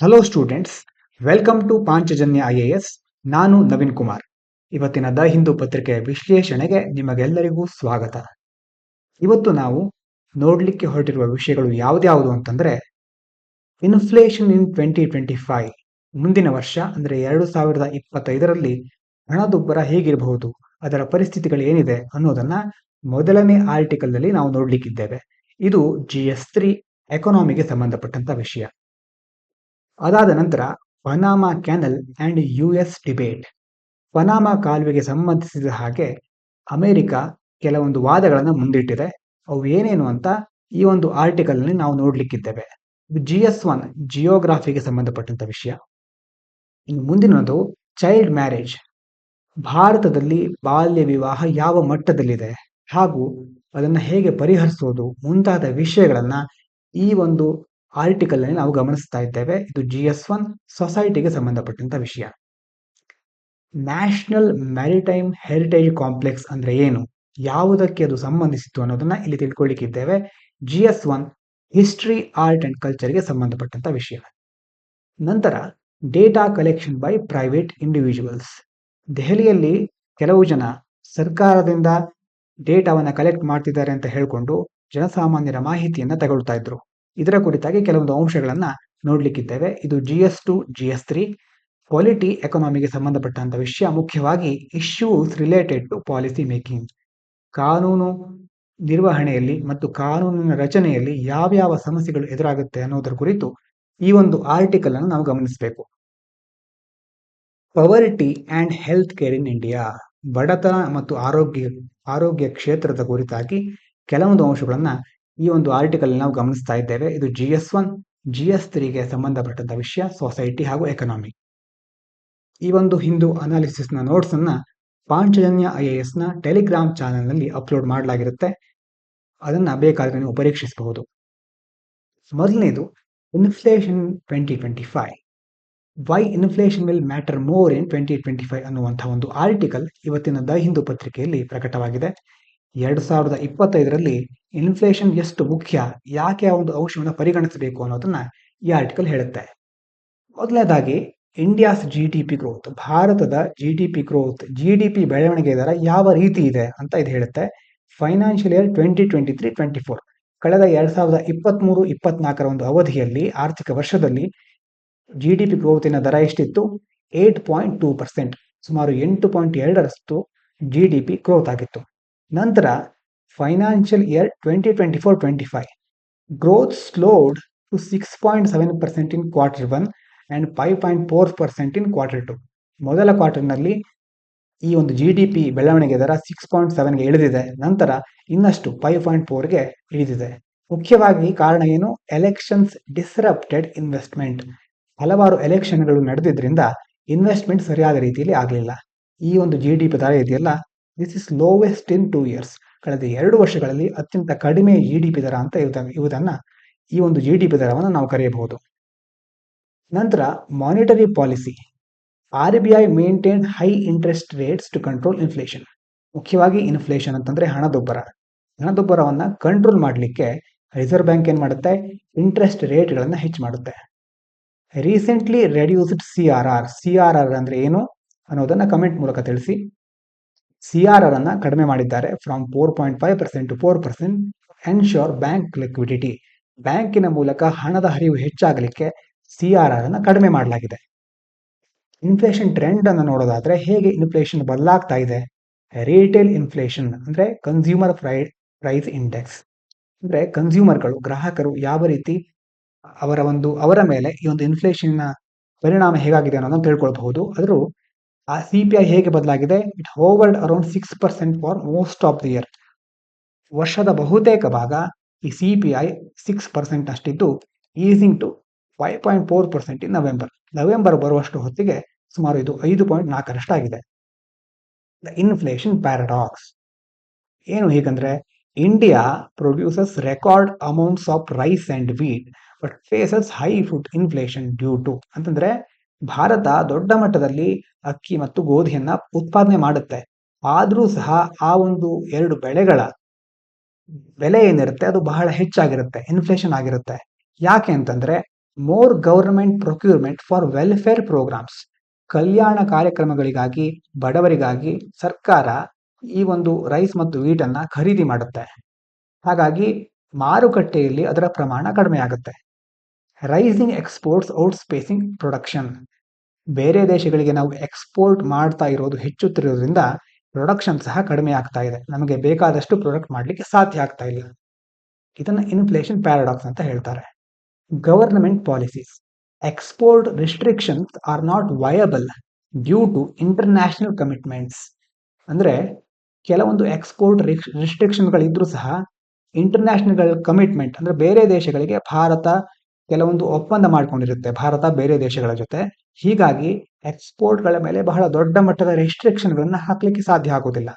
Hello students, welcome to Panchajanya IAS. ನಾನು ನವೀನ್ ಕುಮಾರ್. ಇವತ್ತಿನ the Hindu ಪತ್ರಿಕೆಯ ವಿಶ್ಲೇಷಣೆಗೆ ನಿಮಗೆಲ್ಲರಿಗೂ ಸ್ವಾಗತ. ಇವತ್ತು ನಾವು ನೋಡಲಿಕ್ಕೆ ಹೊರಟಿರುವ ವಿಷಯಗಳು ಯಾವ್ದ್ಯಾವುದು ಅಂತಂದ್ರೆ, ಇನ್ಫ್ಲೇಷನ್ ಇನ್ 2025, ಮುಂದಿನ ವರ್ಷ ಅಂದರೆ 2025ರಲ್ಲಿ ಹಣದುಬ್ಬರ ಹೇಗಿರಬಹುದು, ಅದರ ಪರಿಸ್ಥಿತಿಗಳು ಏನಿದೆ ಅನ್ನೋದನ್ನ ಮೊದಲನೇ ಆರ್ಟಿಕಲ್ ನಲ್ಲಿ ನಾವು ನೋಡ್ಲಿಕ್ಕಿದ್ದೇವೆ. ಇದು GS3 ಎಕಾನಮಿಗೆ ಸಂಬಂಧಪಟ್ಟಂತ ವಿಷಯ. ಅದಾದ ನಂತರ Panama canal and US debate. Panama ಕಾಲುವೆಗೆ ಸಂಬಂಧಿಸಿದ ಹಾಗೆ ಅಮೆರಿಕ ಕೆಲವೊಂದು ವಾದಗಳನ್ನು ಮುಂದಿಟ್ಟಿದೆ. ಅವು ಏನೇನು ಅಂತ ಈ ಒಂದು ಆರ್ಟಿಕಲ್ ನಲ್ಲಿ ನಾವು ನೋಡ್ಲಿಕ್ಕಿದ್ದೇವೆ. GS1 ಜಿಯೋಗ್ರಾಫಿಗೆ ಸಂಬಂಧಪಟ್ಟಂತ ವಿಷಯ. ಇನ್ನು ಮುಂದಿನದು ಚೈಲ್ಡ್ ಮ್ಯಾರೇಜ್. ಭಾರತದಲ್ಲಿ ಬಾಲ್ಯ ವಿವಾಹ ಯಾವ ಮಟ್ಟದಲ್ಲಿದೆ ಹಾಗೂ ಅದನ್ನು ಹೇಗೆ ಪರಿಹರಿಸೋದು ಮುಂತಾದ ವಿಷಯಗಳನ್ನ ಈ ಒಂದು ಆರ್ಟಿಕಲ್ ನಲ್ಲಿ ನಾವು ಗಮನಿಸ್ತಾ ಇದ್ದೇವೆ. ಇದು GS1 ಸೊಸೈಟಿಗೆ ಸಂಬಂಧಪಟ್ಟಂತ ವಿಷಯ. ನ್ಯಾಷನಲ್ ಮ್ಯಾರಿಟೈಮ್ ಹೆರಿಟೇಜ್ ಕಾಂಪ್ಲೆಕ್ಸ್ ಅಂದ್ರೆ ಏನು, ಯಾವುದಕ್ಕೆ ಅದು ಸಂಬಂಧಿಸಿತು ಅನ್ನೋದನ್ನ ಇಲ್ಲಿ ತಿಳ್ಕೊಳ್ಳಿಕ್ಕಿದ್ದೇವೆ. GS1 ಹಿಸ್ಟ್ರಿ, ಆರ್ಟ್ ಅಂಡ್ ಕಲ್ಚರ್ಗೆ ಸಂಬಂಧಪಟ್ಟಂತ ವಿಷಯ. ನಂತರ data collection by private individuals. ದೆಹಲಿಯಲ್ಲಿ ಕೆಲವು ಜನ ಸರ್ಕಾರದಿಂದ ಡೇಟಾವನ್ನು ಕಲೆಕ್ಟ್ ಮಾಡ್ತಿದ್ದಾರೆ ಅಂತ ಹೇಳ್ಕೊಂಡು ಜನಸಾಮಾನ್ಯರ ಮಾಹಿತಿಯನ್ನ ತಗೊಳ್ತಾ ಇದ್ರು. ಇದರ ಕುರಿತಾಗಿ ಕೆಲವೊಂದು ಅಂಶಗಳನ್ನ ನೋಡ್ಲಿಕ್ಕಿದ್ದೇವೆ. ಇದು GS2 GS3 ಪಾಲಿಟಿ ಎಕಾನಮಿಗೆ ಸಂಬಂಧಪಟ್ಟಂತ ವಿಷಯ. ಮುಖ್ಯವಾಗಿ issues related to policy making. ಕಾನೂನು ನಿರ್ವಹಣೆಯಲ್ಲಿ ಮತ್ತು ಕಾನೂನಿನ ರಚನೆಯಲ್ಲಿ ಯಾವ್ಯಾವ ಸಮಸ್ಯೆಗಳು ಎದುರಾಗುತ್ತೆ ಅನ್ನೋದರ ಕುರಿತು ಈ ಒಂದು ಆರ್ಟಿಕಲ್ ಅನ್ನು ನಾವು ಗಮನಿಸಬೇಕು. ಪವರ್ಟಿ and health care in India. ಬಡತನ ಮತ್ತು ಆರೋಗ್ಯ ಕ್ಷೇತ್ರದ ಕುರಿತಾಗಿ ಕೆಲವೊಂದು ಅಂಶಗಳನ್ನ ಈ ಒಂದು ಆರ್ಟಿಕಲ್ ನಾವು ಗಮನಿಸ್ತಾ ಇದ್ದೇವೆ. ಇದು GS1 GS3ಗೆ ಸಂಬಂಧಪಟ್ಟಂತ ವಿಷಯ, ಸೊಸೈಟಿ ಹಾಗೂ ಎಕನಾಮಿ. ಈ ಒಂದು ಹಿಂದೂ ಅನಾಲಿಸಿಸ್ ನ ನೋಟ್ಸ್ ಅನ್ನ ಪಾಂಚಜನ್ಯ IAS ನ ಟೆಲಿಗ್ರಾಮ್ ಚಾನೆಲ್ ನಲ್ಲಿ ಅಪ್ಲೋಡ್ ಮಾಡಲಾಗಿರುತ್ತೆ. ಅದನ್ನ ಬೇಕಾದ್ರೆ ನೀವು ಪರೀಕ್ಷಿಸಬಹುದು. ಮೊದಲನೇದು inflation 2025. Why inflation will matter more in 2025 ಅನ್ನುವಂತಹ ಒಂದು ಆರ್ಟಿಕಲ್ ಇವತ್ತಿನ ದ ಹಿಂದೂ ಪತ್ರಿಕೆಯಲ್ಲಿ ಪ್ರಕಟವಾಗಿದೆ. 2025ರಲ್ಲಿ ಇನ್ಫ್ಲೇಷನ್ ಎಷ್ಟು ಮುಖ್ಯ, ಯಾಕೆ ಆ ಒಂದು ಅಂಶವನ್ನು ಪರಿಗಣಿಸಬೇಕು ಅನ್ನೋದನ್ನ ಈ ಆರ್ಟಿಕಲ್ ಹೇಳುತ್ತೆ. ಮೊದಲನೇದಾಗಿ ಇಂಡಿಯಾಸ್ GDP ಗ್ರೋತ್. ಭಾರತದ GDP ಗ್ರೋತ್, GDP ಬೆಳವಣಿಗೆ ದರ ಯಾವ ರೀತಿ ಇದೆ ಅಂತ ಇದು ಹೇಳುತ್ತೆ. ಫೈನಾನ್ಷಿಯಲ್ ಇಯರ್ 2023-24, ಕಳೆದ 2023-24ರ ಒಂದು ಅವಧಿಯಲ್ಲಿ, ಆರ್ಥಿಕ ವರ್ಷದಲ್ಲಿ GDP ಗ್ರೋತಿನ ದರ ಎಷ್ಟಿತ್ತು? 8.2%, ಸುಮಾರು 8.2% GDP ಗ್ರೋತ್ ಆಗಿತ್ತು. ನಂತರ financial year 2024-25, growth slowed to 6.7% in Q1 and 5.4% in Q2. ಮೊದಲ ಕ್ವಾರ್ಟರ್ನಲ್ಲಿ ಈ ಒಂದು GDP ಬೆಳವಣಿಗೆ ದರ 6.7ಗೆ ಇಳಿದಿದೆ. ನಂತರ ಇನ್ನಷ್ಟು 5.4ಗೆ ಇಳಿದಿದೆ. ಮುಖ್ಯವಾಗಿ ಕಾರಣ ಏನು? Elections disrupted investment. ಹಲವಾರು ಎಲೆಕ್ಷನ್ಗಳು ನಡೆದಿದ್ರಿಂದ ಇನ್ವೆಸ್ಟ್ಮೆಂಟ್ ಸರಿಯಾದ ರೀತಿಯಲ್ಲಿ ಆಗಲಿಲ್ಲ. ಈ ಒಂದು GDP ದರ ಇದೆಯಲ್ಲ, this is lowest in 2 years. ಕಳೆದ 2 ವರ್ಷಗಳಲ್ಲಿ ಅತ್ಯಂತ ಕಡಿಮೆ GDP ದರ ಅಂತ ಇವುದನ್ನ ಈ ಒಂದು GDP ದರವನ್ನು ನಾವು ಕರೆಯಬಹುದು. ನಂತರ monetary policy. RBI maintain high interest rates to control inflation. ಮುಖ್ಯವಾಗಿ ಇನ್ಫ್ಲೇಷನ್ ಅಂತಂದ್ರೆ ಹಣದುಬ್ಬರವನ್ನ ಕಂಟ್ರೋಲ್ ಮಾಡಲಿಕ್ಕೆ ರಿಸರ್ವ್ ಬ್ಯಾಂಕ್ ಏನ್ ಮಾಡುತ್ತೆ? ಇಂಟ್ರೆಸ್ಟ್ ರೇಟ್ಗಳನ್ನ ಹೆಚ್ಚು ಮಾಡುತ್ತೆ. ರೀಸೆಂಟ್ಲಿ ರೆಡ್ಯೂಸ್ಡ್ CRR ಅಂದ್ರೆ ಏನು ಅನ್ನೋದನ್ನ ಕಮೆಂಟ್ ಮೂಲಕ ತಿಳಿಸಿ. CRR ಅನ್ನ ಕಡಿಮೆ ಮಾಡಿದ್ದಾರೆ, from 4.5% to 4%. Ensure bank liquidity. ಬ್ಯಾಂಕಿನ ಮೂಲಕ ಹಣದ ಹರಿವು ಹೆಚ್ಚಾಗಲಿಕ್ಕೆ CRR ಅನ್ನ ಕಡಿಮೆ ಮಾಡಲಾಗಿದೆ. ಇನ್ಫ್ಲೇಷನ್ ಟ್ರೆಂಡ್ ಅನ್ನು ನೋಡೋದಾದ್ರೆ ಹೇಗೆ ಇನ್ಫ್ಲೇಷನ್ ಬದಲಾಗ್ತಾ ಇದೆ? ರಿಟೇಲ್ ಇನ್ಫ್ಲೇಷನ್ ಅಂದ್ರೆ ಕನ್ಸ್ಯೂಮರ್ ಪ್ರೈಸ್ ಇಂಡೆಕ್ಸ್. ಅಂದ್ರೆ ಕನ್ಸ್ಯೂಮರ್ಗಳು, ಗ್ರಾಹಕರು ಯಾವ ರೀತಿ ಅವರ ಮೇಲೆ ಈ ಒಂದು ಇನ್ಫ್ಲೇಷನ್ ನ ಪರಿಣಾಮ ಹೇಗಾಗಿದೆ ಅನ್ನೋದನ್ನು ತಿಳ್ಕೊಳ್ಬಹುದು. ಆದರೂ ಆ CPI ಹೇಗೆ ಬದಲಾಗಿದೆ? It hovered around 6% for most of the year. ವರ್ಷದ ಬಹುತೇಕ ಭಾಗ ಈ CPI 6% ಅಷ್ಟಿದ್ದು, ಈಸಿಂಗ್ ಟು 5.4% ಇನ್ ನವೆಂಬರ್ ಬರುವಷ್ಟು ಹೊತ್ತಿಗೆ ಸುಮಾರು ಇದು 5.4% ಆಗಿದೆ. ದ ಇನ್ಫ್ಲೇಷನ್ ಪ್ಯಾರಾಡಾಕ್ಸ್ ಏನು ಹೀಗಂದ್ರೆ, India produces record amounts of rice and wheat but faces high food inflation due to. ಅಂತಂದ್ರೆ ಭಾರತ ದೊಡ್ಡ ಮಟ್ಟದಲ್ಲಿ ಅಕ್ಕಿ ಮತ್ತು ಗೋಧಿಯನ್ನ ಉತ್ಪಾದನೆ ಮಾಡುತ್ತೆ, ಆದ್ರೂ ಸಹ ಆ ಒಂದು 2 ಬೆಳೆಗಳ ಬೆಲೆ ಏನಿರುತ್ತೆ ಅದು ಬಹಳ ಹೆಚ್ಚಾಗಿರುತ್ತೆ, ಇನ್ಫ್ಲೇಷನ್ ಆಗಿರುತ್ತೆ. ಯಾಕೆ ಅಂತಂದ್ರೆ more government procurement for welfare programmes. ಕಲ್ಯಾಣ ಕಾರ್ಯಕ್ರಮಗಳಿಗಾಗಿ ಬಡವರಿಗಾಗಿ ಸರ್ಕಾರ ಈ ಒಂದು ರೈಸ್ ಮತ್ತು ವೀಟ್ ಅನ್ನ ಖರೀದಿ ಮಾಡುತ್ತೆ. ಹಾಗಾಗಿ ಮಾರುಕಟ್ಟೆಯಲ್ಲಿ ಅದರ ಪ್ರಮಾಣ ಕಡಿಮೆ ಆಗುತ್ತೆ. Rising exports outpacing production. ಬೇರೆ ದೇಶಗಳಿಗೆ ನಾವು ಎಕ್ಸ್ಪೋರ್ಟ್ ಮಾಡ್ತಾ ಇರೋದು ಹೆಚ್ಚುತ್ತಿರೋದ್ರಿಂದ ಪ್ರೊಡಕ್ಷನ್ ಸಹ ಕಡಿಮೆ ಆಗ್ತಾ ಇದೆ. ನಮಗೆ ಬೇಕಾದಷ್ಟು ಪ್ರೊಡಕ್ಟ್ ಮಾಡಲಿಕ್ಕೆ ಸಾಧ್ಯ ಆಗ್ತಾ ಇಲ್ಲ. ಇದನ್ನ ಇನ್ಫ್ಲೇಷನ್ ಪ್ಯಾರಾಡಾಕ್ಸ್ ಅಂತ ಹೇಳ್ತಾರೆ. Government policies. Export restrictions are not viable due to international commitments. ಅಂದ್ರೆ ಕೆಲವೊಂದು ಎಕ್ಸ್ಪೋರ್ಟ್ ರಿಸ್ಟ್ರಿಕ್ಷನ್ಗಳಿದ್ರೂ ಸಹ ಇಂಟರ್ನ್ಯಾಷನಲ್ ಕಮಿಟ್ಮೆಂಟ್ ಅಂದ್ರೆ ಬೇರೆ ದೇಶಗಳಿಗೆ ಭಾರತ ಕೆಲವೊಂದು ಒಪ್ಪಂದ ಮಾಡ್ಕೊಂಡಿರುತ್ತೆ, ಭಾರತ ಬೇರೆ ದೇಶಗಳ ಜೊತೆ. ಹೀಗಾಗಿ ಎಕ್ಸ್ಪೋರ್ಟ್ಗಳ ಮೇಲೆ ಬಹಳ ದೊಡ್ಡ ಮಟ್ಟದ ರೆಸ್ಟ್ರಿಕ್ಷನ್ಗಳನ್ನ ಹಾಕ್ಲಿಕ್ಕೆ ಸಾಧ್ಯ ಆಗೋದಿಲ್ಲ.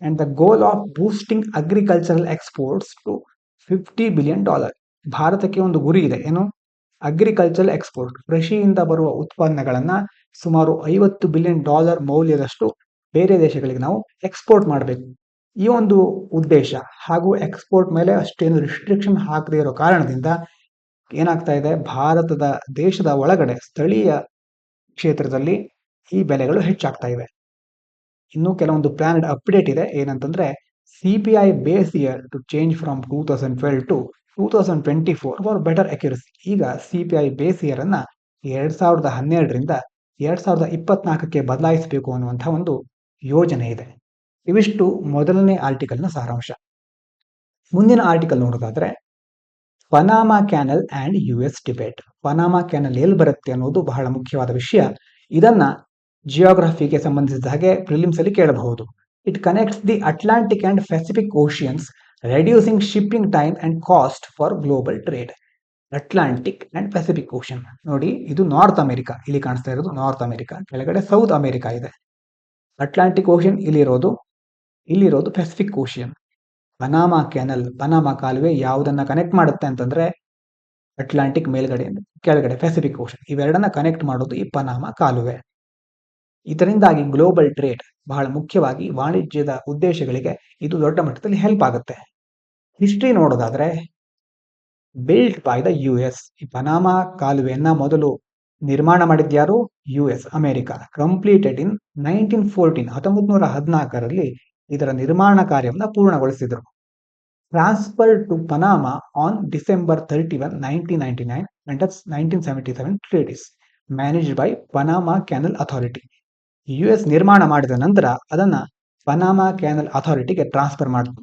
And the goal of boosting agricultural exports to $50 billion. ಭಾರತಕ್ಕೆ ಒಂದು ಗುರಿ ಇದೆ, ಏನು? ಅಗ್ರಿಕಲ್ಚರಲ್ ಎಕ್ಸ್ಪೋರ್ಟ್, ಕೃಷಿಯಿಂದ ಬರುವ ಉತ್ಪನ್ನಗಳನ್ನ ಸುಮಾರು $50 ಬಿಲಿಯನ್ ಮೌಲ್ಯದಷ್ಟು ಬೇರೆ ದೇಶಗಳಿಗೆ ನಾವು ಎಕ್ಸ್ಪೋರ್ಟ್ ಮಾಡಬೇಕು. ಈ ಒಂದು ಉದ್ದೇಶ ಹಾಗೂ ಎಕ್ಸ್ಪೋರ್ಟ್ ಮೇಲೆ ಅಷ್ಟೇನು ರಿಸ್ಟ್ರಿಕ್ಷನ್ ಹಾಕದೇ ಇರೋ ಕಾರಣದಿಂದ ಏನಾಗ್ತಾ ಇದೆ, ಭಾರತದ ದೇಶದ ಒಳಗಡೆ ಸ್ಥಳೀಯ ಕ್ಷೇತ್ರದಲ್ಲಿ ಈ ಬೆಲೆಗಳು ಹೆಚ್ಚಾಗ್ತಾ ಇವೆ. ಇನ್ನು ಕೆಲವೊಂದು ಪ್ಲಾನ್ಡ್ ಅಪ್ಡೇಟ್ ಇದೆ, ಏನಂತಂದ್ರೆ CPI base year to change from 2012 to 2024 for better accuracy. ಈಗ CPI ಬೇಸ್ ಇಯರ್ ಅನ್ನ 2012ರಿಂದ 2024ಕ್ಕೆ ಬದಲಾಯಿಸಬೇಕು ಅನ್ನುವಂತಹ ಒಂದು ಯೋಜನೆ ಇದೆ. ಇವಿಷ್ಟು ಮೊದಲನೇ ಆರ್ಟಿಕಲ್ನ ಸಾರಾಂಶ. ಮುಂದಿನ ಆರ್ಟಿಕಲ್ ನೋಡೋದಾದ್ರೆ Panama canal and US debate. Panama canal ಎಲ್ಲಿ ಬರುತ್ತೆ ಅನ್ನೋದು ಬಹಳ ಮುಖ್ಯವಾದ ವಿಷಯ. ಇದನ್ನ ಜಿಯೋಗ್ರಫಿಗೆ ಸಂಬಂಧಿಸಿದ ಹಾಗೆ ಪ್ರಿಲಿಮ್ಸ್ ಅಲ್ಲಿ ಕೇಳಬಹುದು. It connects the Atlantic and Pacific oceans, reducing shipping time and cost for global trade. Atlantic and Pacific ocean ನೋಡಿ, ಇದು ನಾರ್ತ್ ಅಮೆರಿಕಾ, ಇಲ್ಲಿ ಕಾಣಿಸ್ತಾ ಇರೋದು ನಾರ್ತ್ ಅಮೆರಿಕಾ, ಕೆಳಗಡೆ ಸೌತ್ ಅಮೆರಿಕಾ ಇದೆ. ಅಟ್ಲಾಂಟಿಕ್ ಓಷನ್ ಇಲ್ಲಿರೋದು Pacific ocean. Panama canal, Panama ಕಾಲುವೆ ಯಾವುದನ್ನ ಕನೆಕ್ಟ್ ಮಾಡುತ್ತೆ ಅಂತಂದ್ರೆ ಅಟ್ಲಾಂಟಿಕ್ ಮೇಲ್ಗಡೆ, ಕೆಳಗಡೆ ಪೆಸಿಫಿಕ್ ಓಷನ್, ಇವೆರಡನ್ನ ಕನೆಕ್ಟ್ ಮಾಡೋದು ಈ ಪನಾಮಾ ಕಾಲುವೆ. ಇದರಿಂದಾಗಿ ಗ್ಲೋಬಲ್ ಟ್ರೇಡ್, ಬಹಳ ಮುಖ್ಯವಾಗಿ ವಾಣಿಜ್ಯದ ಉದ್ದೇಶಗಳಿಗೆ ಇದು ದೊಡ್ಡ ಮಟ್ಟದಲ್ಲಿ ಹೆಲ್ಪ್ ಆಗುತ್ತೆ. ಹಿಸ್ಟ್ರಿ ನೋಡೋದಾದ್ರೆ ಬಿಲ್ಟ್ ಬೈ ದ US. ಈ ಪನಾಮಾ ಕಾಲುವೆಯನ್ನ ಮೊದಲು ನಿರ್ಮಾಣ ಮಾಡಿದ್ಯಾರು? US, America. ಕಂಪ್ಲೀಟೆಡ್ ಇನ್ 1914 ಇದರ ನಿರ್ಮಾಣ ಕಾರ್ಯವನ್ನು ಪೂರ್ಣಗೊಳಿಸಿದರು. Transfer to Panama on December 31, 1999 and 1977 treaties managed by Panama canal authority. US ನಿರ್ಮಾಣ ಮಾಡಿದ ನಂತರ ಅದನ್ನ ಪನಾಮಾ ಕ್ಯಾನಲ್ ಅಥಾರಿಟಿಗೆ ಟ್ರಾನ್ಸ್ಫರ್ ಮಾಡಿತು.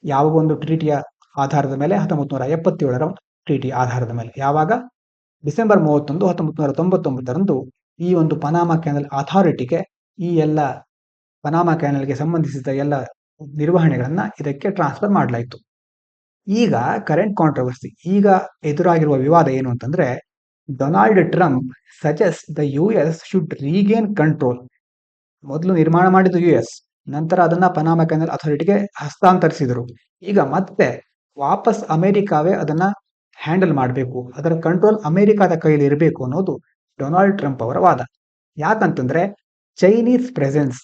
ಯಾವ ಒಂದು ಟ್ರೀಟಿಯ ಆಧಾರದ ಮೇಲೆ? 1977ರ ಟ್ರೀಟಿ ಆಧಾರದ ಮೇಲೆ. ಯಾವಾಗ? ಡಿಸೆಂಬರ್ 31, 1999ರಂದು ಈ ಒಂದು ಪನಾಮಾ ಕ್ಯಾನಲ್ ಅಥಾರಿಟಿಗೆ ಈ ಎಲ್ಲ ಪನಾಮಾ ಕ್ಯಾನಲ್ಗೆ ಸಂಬಂಧಿಸಿದ ಎಲ್ಲ ನಿರ್ವಹಣೆಗಳನ್ನ ಇದಕ್ಕೆ ಟ್ರಾನ್ಸ್ಫರ್ ಮಾಡಲಾಯಿತು. ಈಗ ಕರೆಂಟ್ ಕಾಂಟ್ರವರ್ಸಿ, ಈಗ ಎದುರಾಗಿರುವ ವಿವಾದ ಏನು ಅಂತಂದ್ರೆ, Donald Trump suggest the US should regain control. ಮೊದಲು ನಿರ್ಮಾಣ ಮಾಡಿದ್ದು US, ನಂತರ ಅದನ್ನ ಪನಾಮಾ ಕ್ಯಾನಲ್ ಅಥಾರಿಟಿಗೆ ಹಸ್ತಾಂತರಿಸಿದರು. ಈಗ ಮತ್ತೆ ವಾಪಸ್ ಅಮೆರಿಕಾವೇ ಅದನ್ನ ಹ್ಯಾಂಡಲ್ ಮಾಡಬೇಕು, ಅದರ ಕಂಟ್ರೋಲ್ ಅಮೆರಿಕಾದ ಕೈಲಿ ಇರಬೇಕು ಅನ್ನೋದು ಡೊನಾಲ್ಡ್ ಟ್ರಂಪ್ ಅವರ ವಾದ. ಯಾಕಂತಂದ್ರೆ Chinese presence,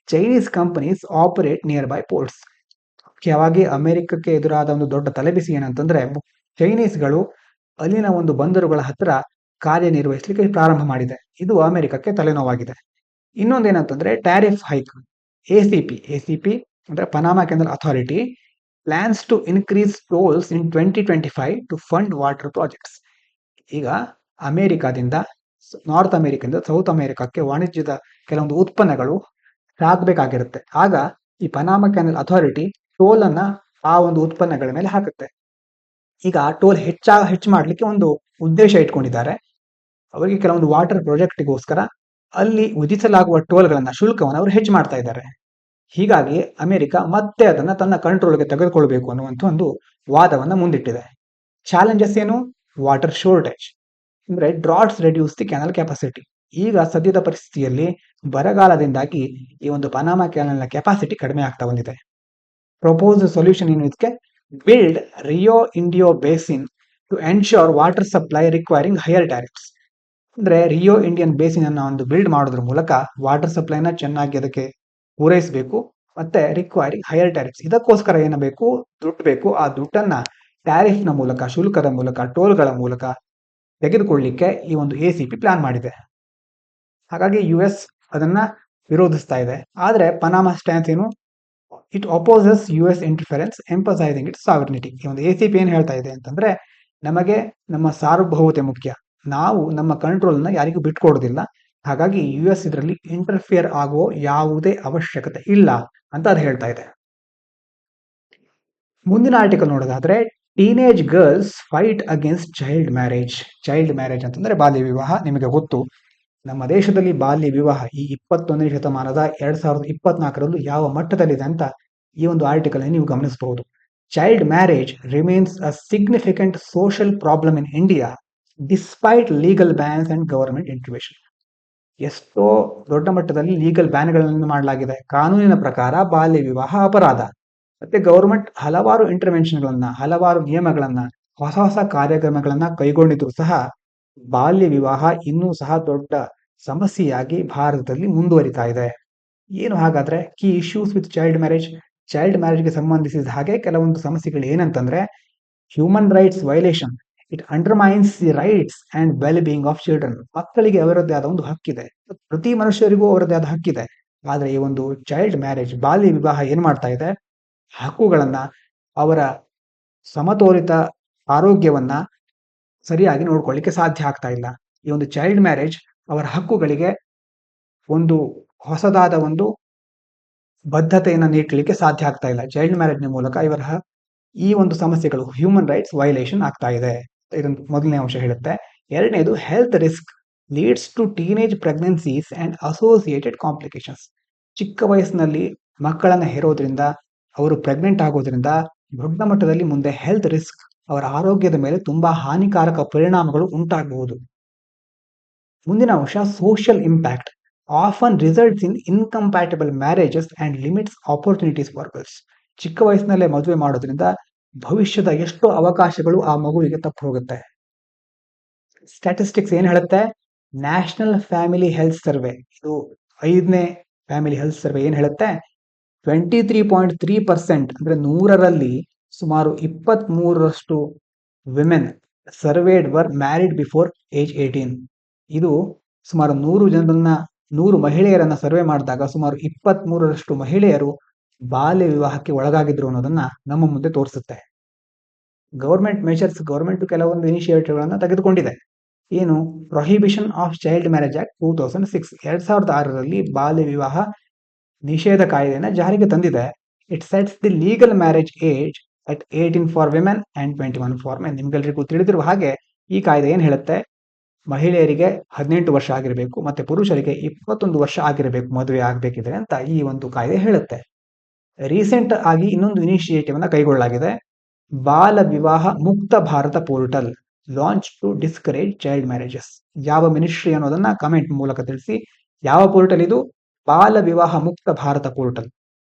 Chinese companies operate nearby ports. ಮುಖ್ಯವಾಗಿ ಅಮೆರಿಕಕ್ಕೆ ಎದುರಾದ ಒಂದು ದೊಡ್ಡ ತಲೆಬಿಸಿ ಏನಂತಂದ್ರೆ ಚೈನೀಸ್ಗಳು ಅಲ್ಲಿನ ಒಂದು ಬಂದರುಗಳ ಹತ್ರ ಕಾರ್ಯನಿರ್ವಹಿಸಲಿಕ್ಕೆ ಪ್ರಾರಂಭ ಮಾಡಿದೆ. ಇದು ಅಮೆರಿಕಕ್ಕೆ ತಲೆನೋವಾಗಿದೆ. ಇನ್ನೊಂದೇನಂತಂದ್ರೆ ಟ್ಯಾರಿಫ್ ಹೈಕ್. ACP ಅಂದ್ರೆ Panama canal authority plans to increase tolls in 2025 to fund water projects. ಈಗ ಅಮೆರಿಕಾದಿಂದ ನಾರ್ತ್ ಅಮೆರಿಕದಿಂದ ಸೌತ್ ಅಮೆರಿಕಕ್ಕೆ ವಾಣಿಜ್ಯದ ಕೆಲವೊಂದು ಉತ್ಪನ್ನಗಳು ಸಾಗಬೇಕಾಗಿರುತ್ತೆ. ಆಗ ಈ ಪನಾಮಾ ಕ್ಯಾನಲ್ ಅಥಾರಿಟಿ ಟೋಲ್ ಅನ್ನ ಆ ಒಂದು ಉತ್ಪನ್ನಗಳ ಮೇಲೆ ಹಾಕುತ್ತೆ. ಈಗ ಆ ಟೋಲ್ ಹೆಚ್ಚು ಮಾಡಲಿಕ್ಕೆ ಒಂದು ಉದ್ದೇಶ ಇಟ್ಕೊಂಡಿದ್ದಾರೆ. ಅವರಿಗೆ ಕೆಲವೊಂದು ವಾಟರ್ ಪ್ರಾಜೆಕ್ಟ್ಗೋಸ್ಕರ ಅಲ್ಲಿ ವಿಧಿಸಲಾಗುವ ಟೋಲ್ಗಳನ್ನ, ಶುಲ್ಕವನ್ನು ಅವರು ಹೆಚ್ಚು ಮಾಡ್ತಾ ಇದ್ದಾರೆ. ಹೀಗಾಗಿ ಅಮೆರಿಕ ಮತ್ತೆ ಅದನ್ನ ತನ್ನ ಕಂಟ್ರೋಲ್ಗೆ ತೆಗೆದುಕೊಳ್ಬೇಕು ಅನ್ನುವಂಥ ಒಂದು ವಾದವನ್ನ ಮುಂದಿಟ್ಟಿದೆ. ಚಾಲೆಂಜಸ್ ಏನು? ವಾಟರ್ ಶೋರ್ಟೇಜ್, ಅಂದ್ರೆ droughts reduce the canal capacity. ಈಗ ಸದ್ಯದ ಪರಿಸ್ಥಿತಿಯಲ್ಲಿ ಬರಗಾಲದಿಂದಾಗಿ ಈ ಒಂದು ಪನಾಮಾ ಕ್ಯಾನಲ್ನ ಕೆಪಾಸಿಟಿ ಕಡಿಮೆ ಆಗ್ತಾ ಬಂದಿದೆ. ಪ್ರಪೋಸ್ ಸೊಲ್ಯೂಷನ್ ಏನು ಇದಕ್ಕೆ? Build Rio Indio basin to ensure water supply requiring higher tariffs. ಅಂದ್ರೆ ರಿಯೋ ಇಂಡಿಯನ್ ಬೇಸಿನ್ ಅನ್ನ ಒಂದು ಬಿಲ್ಡ್ ಮಾಡೋದ್ರ ಮೂಲಕ ವಾಟರ್ ಸಪ್ಲೈನ ಚೆನ್ನಾಗಿ ಅದಕ್ಕೆ ಪೂರೈಸಬೇಕು, ಮತ್ತೆ ರಿಕ್ವೈರಿಂಗ್ ಹೈಯರ್ ಟ್ಯಾರಿಫ್ಸ್. ಇದಕ್ಕೋಸ್ಕರ ಏನು ಬೇಕು? ದುಡ್ಡು ಬೇಕು. ಆ ದುಡ್ಡನ್ನ ಟ್ಯಾರಿಫ್ನ ಮೂಲಕ, ಶುಲ್ಕದ ಮೂಲಕ, ಟೋಲ್ಗಳ ಮೂಲಕ ತೆಗೆದುಕೊಳ್ಳಿಕ್ಕೆ ಈ ಒಂದು ACP ಪ್ಲಾನ್ ಮಾಡಿದೆ. ಹಾಗಾಗಿ US ಅದನ್ನ ವಿರೋಧಿಸ್ತಾ ಇದೆ. ಆದರೆ ಪನಾಮಾ ಸ್ಟ್ಯಾನ್ಸ್ ಏನು, it opposes US interference emphasising its sovereignty. ಈ ಒಂದು ACP ಏನು ಹೇಳ್ತಾ ಇದೆ ಅಂತಂದ್ರೆ, ನಮಗೆ ನಮ್ಮ ಸಾರ್ವಭೌಮತೆ ಮುಖ್ಯ, ನಾವು ನಮ್ಮ ಕಂಟ್ರೋಲ್ನ ಯಾರಿಗೂ ಬಿಟ್ಕೊಡೋದಿಲ್ಲ, ಹಾಗಾಗಿ US ಇದರಲ್ಲಿ ಇಂಟರ್ಫಿಯರ್ ಆಗೋ ಯಾವುದೇ ಅವಶ್ಯಕತೆ ಇಲ್ಲ ಅಂತ ಅದು ಹೇಳ್ತಾ ಇದೆ. ಮುಂದಿನ ಆರ್ಟಿಕಲ್ ನೋಡೋದಾದ್ರೆ, teenage girls fight against child marriage. Child marriage ಅಂತಂದ್ರೆ ಬಾಲ್ಯ ವಿವಾಹ. ನಿಮಗೆ ಗೊತ್ತು, ನಮ್ಮ ದೇಶದಲ್ಲಿ ಬಾಲ್ಯ ವಿವಾಹ ಈ 21ನೇ ಶತಮಾನದ 2024ರಲ್ಲೂ ಯಾವ ಮಟ್ಟದಲ್ಲಿದೆ ಅಂತ ಈ ಒಂದು ಆರ್ಟಿಕಲ್ ನೀವು ಗಮನಿಸಬಹುದು. Child marriage remains a significant social problem in India despite legal bans and government intervention. ಎಷ್ಟೋ ದೊಡ್ಡ ಮಟ್ಟದಲ್ಲಿ ಲೀಗಲ್ ಬ್ಯಾನ್ಗಳನ್ನು ಮಾಡಲಾಗಿದೆ. ಕಾನೂನಿನ ಪ್ರಕಾರ ಬಾಲ್ಯ ವಿವಾಹ ಅಪರಾಧ. ಮತ್ತೆ ಗವರ್ಮೆಂಟ್ ಹಲವಾರು ಇಂಟರ್ವೆನ್ಷನ್ಗಳನ್ನ, ಹಲವಾರು ನಿಯಮಗಳನ್ನ, ಹೊಸ ಹೊಸ ಕಾರ್ಯಕ್ರಮಗಳನ್ನ ಕೈಗೊಂಡಿದ್ರು ಸಹ ಬಾಲ್ಯ ವಿವಾಹ ಇನ್ನೂ ಸಹ ದೊಡ್ಡ ಸಮಸ್ಯೆಯಾಗಿ ಭಾರತದಲ್ಲಿ ಮುಂದುವರಿತಾ ಇದೆ. ಏನು ಹಾಗಾದ್ರೆ key issues with child marriage? Child ಮ್ಯಾರೇಜ್ಗೆ ಸಂಬಂಧಿಸಿದ ಹಾಗೆ ಕೆಲವೊಂದು ಸಮಸ್ಯೆಗಳು ಏನಂತಂದ್ರೆ, human rights violation. It undermines the rights and well being of children. ಮಕ್ಕಳಿಗೆ ಅವರದ್ದೇ ಆದ ಒಂದು ಹಕ್ಕಿದೆ, ಪ್ರತಿ ಮನುಷ್ಯರಿಗೂ ಅವರದ್ದೇ ಆದ ಹಕ್ಕಿದೆ. ಆದ್ರೆ ಈ ಒಂದು ಚೈಲ್ಡ್ ಮ್ಯಾರೇಜ್, ಬಾಲ್ಯ ವಿವಾಹ ಏನ್ ಮಾಡ್ತಾ ಇದೆ, ಹಕ್ಕುಗಳನ್ನ, ಅವರ ಸಮತೋಲಿತ ಆರೋಗ್ಯವನ್ನ ಸರಿಯಾಗಿ ನೋಡ್ಕೊಳ್ಳಿಕ್ಕೆ ಸಾಧ್ಯ ಆಗ್ತಾ ಇಲ್ಲ. ಈ ಒಂದು ಚೈಲ್ಡ್ ಮ್ಯಾರೇಜ್ ಅವರ ಹಕ್ಕುಗಳಿಗೆ ಒಂದು ಹೊಸದಾದ ಒಂದು ಬದ್ಧತೆಯನ್ನು ನೀಡಲಿಕ್ಕೆ ಸಾಧ್ಯ ಆಗ್ತಾ ಇಲ್ಲ. ಚೈಲ್ಡ್ ಮ್ಯಾರೇಜ್ನ ಮೂಲಕ ಇವರ ಈ ಒಂದು ಸಮಸ್ಯೆಗಳು, ಹ್ಯೂಮನ್ ರೈಟ್ಸ್ ವೈಲೇಷನ್ ಆಗ್ತಾ ಇದೆ. ಇದೊಂದು ಮೊದಲನೇ ಅಂಶ ಹೇಳುತ್ತೆ. ಎರಡನೇದು, health risk leads to teenage pregnancies and associated complications. ಚಿಕ್ಕ ವಯಸ್ಸಿನಲ್ಲಿ ಮಕ್ಕಳನ್ನ ಹೆರೋದ್ರಿಂದ, ಅವರು ಪ್ರೆಗ್ನೆಂಟ್ ಆಗೋದ್ರಿಂದ ದೊಡ್ಡ ಮಟ್ಟದಲ್ಲಿ ಮುಂದೆ ಹೆಲ್ತ್ ರಿಸ್ಕ್, ಅವರ ಆರೋಗ್ಯದ ಮೇಲೆ ತುಂಬಾ ಹಾನಿಕಾರಕ ಪರಿಣಾಮಗಳು ಉಂಟಾಗಬಹುದು. ಮುಂದಿನ ಅಂಶ, social impact often results in incompatible marriages and limits opportunities for girls. ಚಿಕ್ಕ ವಯಸ್ಸಿನಲ್ಲೇ ಮದುವೆ ಮಾಡೋದ್ರಿಂದ ಭವಿಷ್ಯದ ಎಷ್ಟೋ ಅವಕಾಶಗಳು ಆ ಮಗುವಿಗೆ ತಪ್ಪು ಹೋಗುತ್ತೆ. ಸ್ಟ್ಯಾಟಿಸ್ಟಿಕ್ಸ್ ಏನ್ ಹೇಳುತ್ತೆ, ನ್ಯಾಷನಲ್ ಫ್ಯಾಮಿಲಿ ಹೆಲ್ತ್ ಸರ್ವೆ, ಇದು 5ನೇ ಫ್ಯಾಮಿಲಿ ಹೆಲ್ತ್ ಸರ್ವೆ ಏನ್ ಹೇಳುತ್ತೆ, 23.3% ಅಂದ್ರೆ 100ರಲ್ಲಿ ಸುಮಾರು 23ರಷ್ಟು women surveyed were married before age 18. ಇದು ಸುಮಾರು 100 ಮಹಿಳೆಯರನ್ನ ಸರ್ವೆ ಮಾಡಿದಾಗ ಸುಮಾರು 23ರಷ್ಟು ಮಹಿಳೆಯರು ಬಾಲ್ಯ ವಿವಾಹಕ್ಕೆ ಒಳಗಾಗಿದ್ರು ಅನ್ನೋದನ್ನ ನಮ್ಮ ಮುಂದೆ ತೋರಿಸುತ್ತೆ. ಗವರ್ಮೆಂಟ್ ಮೆಷರ್ಸ್, ಗವರ್ಮೆಂಟ್ ಕೆಲವೊಂದು ಇನಿಷಿಯೇಟಿವ್ಗಳನ್ನ ತೆಗೆದುಕೊಂಡಿದೆ. ಏನು, prohibition of child marriage act 2006, 2006ರಲ್ಲಿ ಬಾಲ್ಯ ವಿವಾಹ ನಿಷೇಧ ಕಾಯ್ದೆಯನ್ನು ಜಾರಿಗೆ ತಂದಿದೆ. It sets the legal marriage age at 18 for women and 21 for men. ನಿಮ್ಗೆಲ್ರಿಗೂ ತಿಳಿದಿರುವ ಹಾಗೆ ಈ ಕಾಯ್ದೆ ಏನ್ ಹೇಳುತ್ತೆ, ಮಹಿಳೆಯರಿಗೆ 18 ವರ್ಷ ಆಗಿರಬೇಕು, ಮತ್ತೆ ಪುರುಷರಿಗೆ 21 ವರ್ಷ ಆಗಿರಬೇಕು ಮದುವೆ ಆಗಬೇಕಿದ್ರೆ ಅಂತ ಈ ಒಂದು ಕಾಯ್ದೆ ಹೇಳುತ್ತೆ. ರೀಸೆಂಟ್ ಆಗಿ ಇನ್ನೊಂದು ಇನಿಷಿಯೇಟಿವ್ ಅನ್ನ ಕೈಗೊಳ್ಳಲಾಗಿದೆ, Bal Vivah Mukt Bharat portal launch to discourage child marriages. ಯಾವ ಮಿನಿಸ್ಟ್ರಿ ಅನ್ನೋದನ್ನ ಕಮೆಂಟ್ ಮೂಲಕ ತಿಳಿಸಿ. ಯಾವ ಪೋರ್ಟಲ್ ಇದು? ಬಾಲ ವಿವಾಹ ಮುಕ್ತ ಭಾರತ ಪೋರ್ಟಲ್.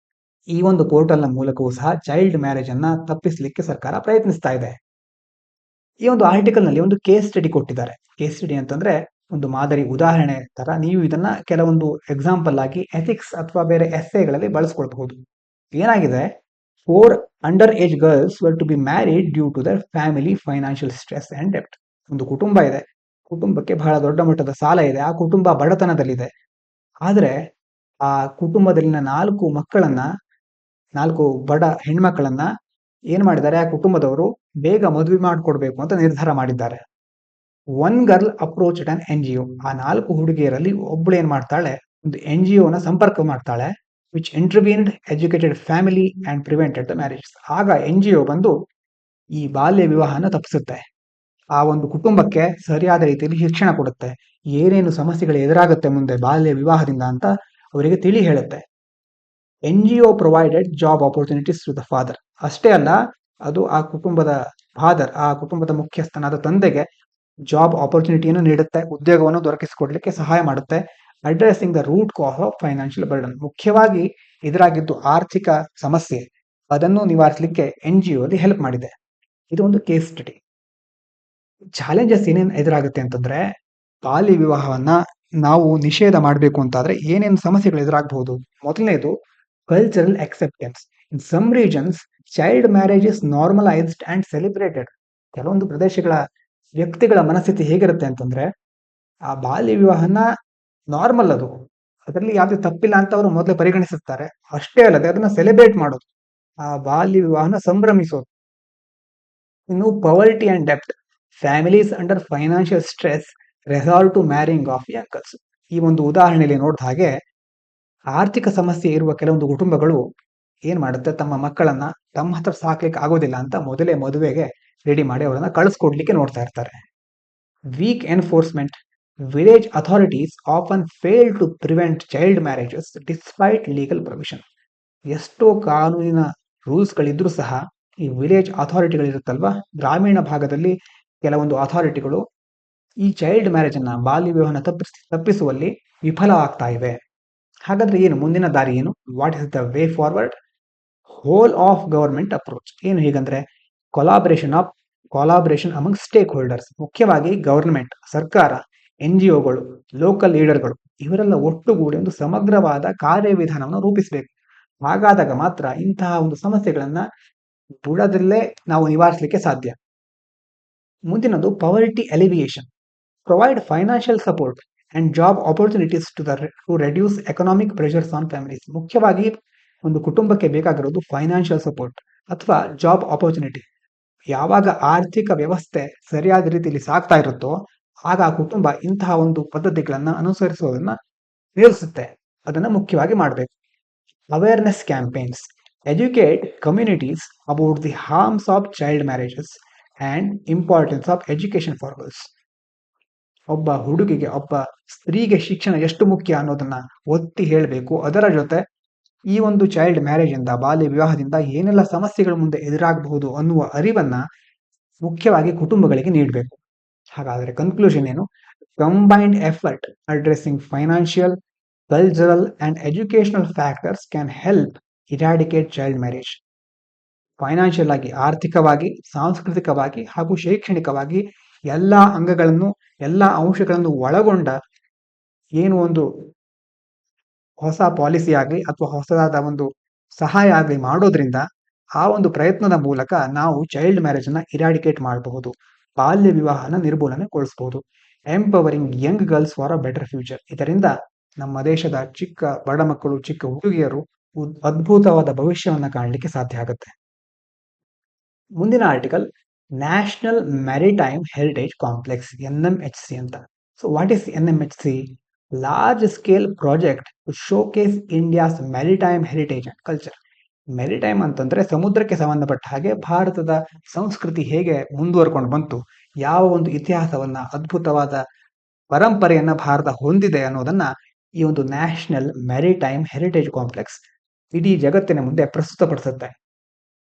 ಈ ಒಂದು ಪೋರ್ಟಲ್ನ ಮೂಲಕವೂ ಸಹ ಚೈಲ್ಡ್ ಮ್ಯಾರೇಜ್ ಅನ್ನ ತಪ್ಪಿಸಲಿಕ್ಕೆ ಸರ್ಕಾರ ಪ್ರಯತ್ನಿಸ್ತಾ ಇದೆ. ಈ ಒಂದು ಆರ್ಟಿಕಲ್ ನಲ್ಲಿ ಒಂದು ಕೇಸ್ ಸ್ಟಡಿ ಕೊಟ್ಟಿದ್ದಾರೆ. ಕೇಸ್ ಸ್ಟಡಿ ಅಂತಂದ್ರೆ ಒಂದು ಮಾದರಿ ಉದಾಹರಣೆ ತರ ನೀವು ಇದನ್ನ ಕೆಲವೊಂದು ಎಕ್ಸಾಂಪಲ್ ಆಗಿ ಎಥಿಕ್ಸ್ ಅಥವಾ ಬೇರೆ ಎಸ್ಸೆಗಳಲ್ಲಿ ಬಳಸ್ಕೊಳ್ಬಹುದು. ಏನಾಗಿದೆ, 4 under age girls were to be married due to their family financial stress and ಡೆಪ್ಟ್. ಒಂದು ಕುಟುಂಬ ಇದೆ, ಕುಟುಂಬಕ್ಕೆ ಬಹಳ ದೊಡ್ಡ ಮಟ್ಟದ ಸಾಲ ಇದೆ, ಆ ಕುಟುಂಬ ಬಡತನದಲ್ಲಿದೆ. ಆದ್ರೆ ಆ ಕುಟುಂಬದಲ್ಲಿನ 4 ಮಕ್ಕಳನ್ನ, 4 ಬಡ ಹೆಣ್ಮಕ್ಕಳನ್ನ ಏನ್ ಮಾಡಿದ್ದಾರೆ, ಆ ಕುಟುಂಬದವರು ಬೇಗ ಮದುವೆ ಮಾಡಿಕೊಡ್ಬೇಕು ಅಂತ ನಿರ್ಧಾರ ಮಾಡಿದ್ದಾರೆ. ಒನ್ ಗರ್ಲ್ ಅಪ್ರೋಚ್ಡ್ ಅನ್ NGO. ಆ 4 ಹುಡುಗಿಯರಲ್ಲಿ ಒಬ್ಳು ಏನ್ ಮಾಡ್ತಾಳೆ, ಒಂದು NGOನ ಸಂಪರ್ಕ ಮಾಡ್ತಾಳೆ, which intervened educated family and prevented the marriage. ಆಗ NGO ಬಂದು ಈ ಬಾಲ್ಯ ವಿವಾಹನ ತಪ್ಪಿಸುತ್ತೆ. ಆ ಒಂದು ಕುಟುಂಬಕ್ಕೆ ಸರಿಯಾದ ರೀತಿಯಲ್ಲಿ ಶಿಕ್ಷಣ ಕೊಡುತ್ತೆ, ಏನೇನು ಸಮಸ್ಯೆಗಳು ಎದುರಾಗುತ್ತೆ ಮುಂದೆ ಬಾಲ್ಯ ವಿವಾಹದಿಂದ ಅಂತ ಅವರಿಗೆ ತಿಳಿ ಹೇಳುತ್ತೆ. NGO provided job opportunities to the father. ಅಷ್ಟೇ ಅಲ್ಲ, ಅದು ಆ ಕುಟುಂಬದ ಫಾದರ್, ಆ ಕುಟುಂಬದ ಮುಖ್ಯಸ್ಥನಾದ ತಂದೆಗೆ ಜಾಬ್ ಆಪರ್ಚುನಿಟಿಯನ್ನು ನೀಡುತ್ತೆ, ಉದ್ಯೋಗವನ್ನು ದೊರಕಿಸಿಕೊಡ್ಲಿಕ್ಕೆ ಸಹಾಯ ಮಾಡುತ್ತೆ. Addressing the root cause of financial burden. ಮುಖ್ಯವಾಗಿ ಎದುರಾಗಿದ್ದು ಆರ್ಥಿಕ ಸಮಸ್ಯೆ, ಅದನ್ನು ನಿವಾರಿಸಲಿಕ್ಕೆ NGO ಅಲ್ಲಿ ಹೆಲ್ಪ್ ಮಾಡಿದೆ. ಇದು ಒಂದು ಕೇಸ್ ಸ್ಟಡಿ. ಚಾಲೆಂಜಸ್ ಏನೇನು ಎದುರಾಗುತ್ತೆ ಅಂತಂದ್ರೆ, ಬಾಲ್ಯ ವಿವಾಹವನ್ನ ನಾವು ನಿಷೇಧ ಮಾಡಬೇಕು ಅಂತಾದ್ರೆ ಏನೇನು ಸಮಸ್ಯೆಗಳು ಎದುರಾಗಬಹುದು. ಮೊದಲನೇದು, cultural acceptance. In some regions child marriage is normalised and celebrated. ಕೆಲವೊಂದು ಪ್ರದೇಶಗಳ ವ್ಯಕ್ತಿಗಳ ಮನಸ್ಥಿತಿ ಹೇಗಿರುತ್ತೆ ಅಂತಂದ್ರೆ, ಆ ಬಾಲ್ಯ ವಿವಾಹನ ನಾರ್ಮಲ್ ಅದು, ಅದರಲ್ಲಿ ಯಾವುದೇ ತಪ್ಪಿಲ್ಲ ಅಂತ ಅವರು ಮೊದಲೇ ಪರಿಗಣಿಸುತ್ತಾರೆ. ಅಷ್ಟೇ ಅಲ್ಲದೆ ಅದನ್ನ ಸೆಲೆಬ್ರೇಟ್ ಮಾಡೋದು, ಆ ಬಾಲ್ಯ ವಿವಾಹನ ಸಂಭ್ರಮಿಸೋದು. ಇನ್ನು ಪವರ್ಟಿ ಅಂಡ್ ಡೆಪ್ಟ್, families under financial stress resort to marrying off young girls. ಈ ಒಂದು ಉದಾಹರಣೆಯಲ್ಲಿ ನೋಡಿದ ಹಾಗೆ ಆರ್ಥಿಕ ಸಮಸ್ಯೆ ಇರುವ ಕೆಲವೊಂದು ಕುಟುಂಬಗಳು ಏನ್ ಮಾಡುತ್ತೆ, ತಮ್ಮ ಮಕ್ಕಳನ್ನ ತಮ್ಮ ಹತ್ರ ಸಾಕ್ಲಿಕ್ಕೆ ಆಗೋದಿಲ್ಲ ಅಂತ ಮೊದಲೇ ಮದುವೆಗೆ ರೆಡಿ ಮಾಡಿ ಅವರನ್ನ ಕಳಿಸ್ಕೊಡ್ಲಿಕ್ಕೆ ನೋಡ್ತಾ ಇರ್ತಾರೆ. Weak enforcement, village authorities often fail to prevent child marriages despite legal provision. ಎಷ್ಟೋ ಕಾನೂನಿನ ರೂಲ್ಸ್ಗಳಿದ್ರೂ ಸಹ ಈ ವಿಲೇಜ್ ಅಥಾರಿಟಿಗಳಿರುತ್ತಲ್ವಾ, ಗ್ರಾಮೀಣ ಭಾಗದಲ್ಲಿ ಕೆಲವೊಂದು ಅಥಾರಿಟಿಗಳು ಈ ಚೈಲ್ಡ್ ಮ್ಯಾರೇಜ್ ಅನ್ನ, ಬಾಲ್ಯ ವಿವಾಹನ ತಪ್ಪಿಸುವಲ್ಲಿ ವಿಫಲ ಆಗ್ತಾ ಇವೆ. ಹಾಗಾದ್ರೆ ಏನು ಮುಂದಿನ ದಾರಿ ಏನು? What is the way forward? Hole of government approach. ಏನು ಹೀಗಂದ್ರೆ ಕೊಲಾಬರೇಷನ್ ಅಮಂಗ್ ಸ್ಟೇಕ್ ಹೋಲ್ಡರ್ಸ್. ಮುಖ್ಯವಾಗಿ ಗವರ್ಮೆಂಟ್, ಸರ್ಕಾರ, NGOಗಳು, ಲೋಕಲ್ ಲೀಡರ್ಗಳು ಇವರೆಲ್ಲ ಒಟ್ಟುಗೂಡಿ ಒಂದು ಸಮಗ್ರವಾದ ಕಾರ್ಯವಿಧಾನವನ್ನು ರೂಪಿಸಬೇಕು. ಹಾಗಾದಾಗ ಮಾತ್ರ ಇಂತಹ ಒಂದು ಸಮಸ್ಯೆಗಳನ್ನ ಬುಡದಲ್ಲೇ ನಾವು ನಿವಾರಿಸಲಿಕ್ಕೆ ಸಾಧ್ಯ. ಮುಂದಿನದು poverty alleviation. Provide financial support and job opportunities to reduce economic pressures on families. ಮುಖ್ಯವಾಗಿ ಒಂದು ಕುಟುಂಬಕ್ಕೆ ಬೇಕಾಗಿರೋದು ಫೈನಾನ್ಷಿಯಲ್ ಸಪೋರ್ಟ್ ಅಥವಾ ಜಾಬ್ ಆಪರ್ಚುನಿಟಿ. ಯಾವಾಗ ಆರ್ಥಿಕ ವ್ಯವಸ್ಥೆ ಸರಿಯಾದ ರೀತಿಯಲ್ಲಿ ಸಾಗ್ತಾ ಇರುತ್ತೋ ಆಗ ಆ ಕುಟುಂಬ ಇಂತಹ ಒಂದು ಪದ್ಧತಿಗಳನ್ನ ಅನುಸರಿಸೋದನ್ನ ನಿಲ್ಲಿಸುತ್ತೆ. ಅದನ್ನ ಮುಖ್ಯವಾಗಿ ಮಾಡಬೇಕು. Awareness campaigns, educate communities about the harms of child marriages and importance of education for girls. ಒಬ್ಬ ಹುಡುಗಿಗೆ, ಒಬ್ಬ ಸ್ತ್ರೀಗೆ ಶಿಕ್ಷಣ ಎಷ್ಟು ಮುಖ್ಯ ಅನ್ನೋದನ್ನ ಒತ್ತಿ ಹೇಳಬೇಕು. ಅದರ ಜೊತೆ ಈ ಒಂದು ಚೈಲ್ಡ್ ಮ್ಯಾರೇಜ್ ಇಂದ, ಬಾಲ್ಯ ವಿವಾಹದಿಂದ ಏನೆಲ್ಲ ಸಮಸ್ಯೆಗಳ ಮುಂದೆ ಎದುರಾಗಬಹುದು ಅನ್ನುವ ಅರಿವನ್ನ ಮುಖ್ಯವಾಗಿ ಕುಟುಂಬಗಳಿಗೆ ನೀಡಬೇಕು. ಹಾಗಾದ್ರೆ ಕನ್ಕ್ಲೂಷನ್ ಏನು? Combined effort addressing financial, cultural and educational factors can help eradicate child marriage. Financial ಆಗಿ, ಆರ್ಥಿಕವಾಗಿ, ಸಾಂಸ್ಕೃತಿಕವಾಗಿ ಹಾಗೂ ಶೈಕ್ಷಣಿಕವಾಗಿ ಎಲ್ಲ ಅಂಗಗಳನ್ನು, ಎಲ್ಲ ಅಂಶಗಳನ್ನು ಒಳಗೊಂಡ ಏನು ಒಂದು ಹೊಸ ಪಾಲಿಸಿ ಆಗಲಿ ಅಥವಾ ಹೊಸದಾದ ಒಂದು ಸಹಾಯ ಆಗಲಿ ಮಾಡೋದ್ರಿಂದ ಆ ಒಂದು ಪ್ರಯತ್ನದ ಮೂಲಕ ನಾವು ಚೈಲ್ಡ್ ಮ್ಯಾರೇಜ್ ಅನ್ನ ಇರಾಡಿಕೇಟ್ ಮಾಡಬಹುದು, ಬಾಲ್ಯ ವಿವಾಹನ ನಿರ್ಮೂಲನೆಗೊಳಿಸಬಹುದು. Empowering young girls for a better future. ಇದರಿಂದ ನಮ್ಮ ದೇಶದ ಚಿಕ್ಕ ಬಡ ಮಕ್ಕಳು, ಚಿಕ್ಕ ಹುಡುಗಿಯರು ಅದ್ಭುತವಾದ ಭವಿಷ್ಯವನ್ನ ಕಾಣಲಿಕ್ಕೆ ಸಾಧ್ಯ ಆಗುತ್ತೆ. ಮುಂದಿನ article national maritime heritage complex, NMHC ಅಂತ. So what is NMHC? Large scale project to showcase India's maritime heritage and culture. Maritime ಅಂತಂದ್ರೆ ಸಮುದ್ರಕ್ಕೆ ಸಂಬಂಧಪಟ್ಟ ಹಾಗೆ ಭಾರತದ ಸಂಸ್ಕೃತಿ ಹೇಗೆ ಮುಂದುವರ್ಕೊಂಡು ಬಂತು, ಯಾವ ಒಂದು ಇತಿಹಾಸವನ್ನ, ಅದ್ಭುತವಾದ ಪರಂಪರೆಯನ್ನ ಭಾರತ ಹೊಂದಿದೆ ಅನ್ನೋದನ್ನ ಈ ಒಂದು ನ್ಯಾಷನಲ್ ಮ್ಯಾರಿಟೈಮ್ ಹೆರಿಟೇಜ್ ಕಾಂಪ್ಲೆಕ್ಸ್ ಇಡೀ ಜಗತ್ತಿನ ಮುಂದೆ ಪ್ರಸ್ತುತಪಡಿಸುತ್ತೆ.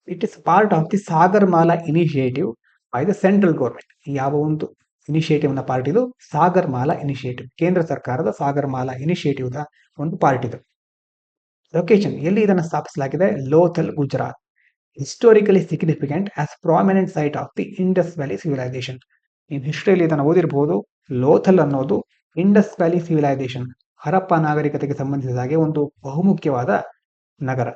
It is part of the Sagarmala initiative by the central government. ಯಾವ ಒಂದು ಇನಿಷಿಯೇಟಿವ್ ನ ಪಾರ್ಟ್ ಇದು? ಸಾಗರ್ಮಾಲಾ ಇನಿಷಿಯೇಟಿವ್, ಕೇಂದ್ರ ಸರ್ಕಾರದ ಸಾಗರ್ಮಾಲಾ ಇನಿಷಿಯೇಟಿವ್ ದ ಒಂದು ಪಾರ್ಟ್ ಇದು. ಲೊಕೇಶನ್, ಎಲ್ಲಿ ಇದನ್ನು ಸ್ಥಾಪಿಸಲಾಗಿದೆ? Lothal, Gujarat. Historically significant as prominent site of the Indus valley civilisation. ನೀವು ಹಿಸ್ಟರಿಯಲ್ಲಿ ಇದನ್ನು ಓದಿರಬಹುದು. ಲೋಥಲ್ ಅನ್ನೋದು ಇಂಡಸ್ ವ್ಯಾಲಿ ಸಿವಿಲೈಸೇಷನ್, ಹರಪ್ಪ ನಾಗರಿಕತೆಗೆ ಸಂಬಂಧಿಸಿದ ಹಾಗೆ ಒಂದು ಬಹುಮುಖ್ಯವಾದ ನಗರ.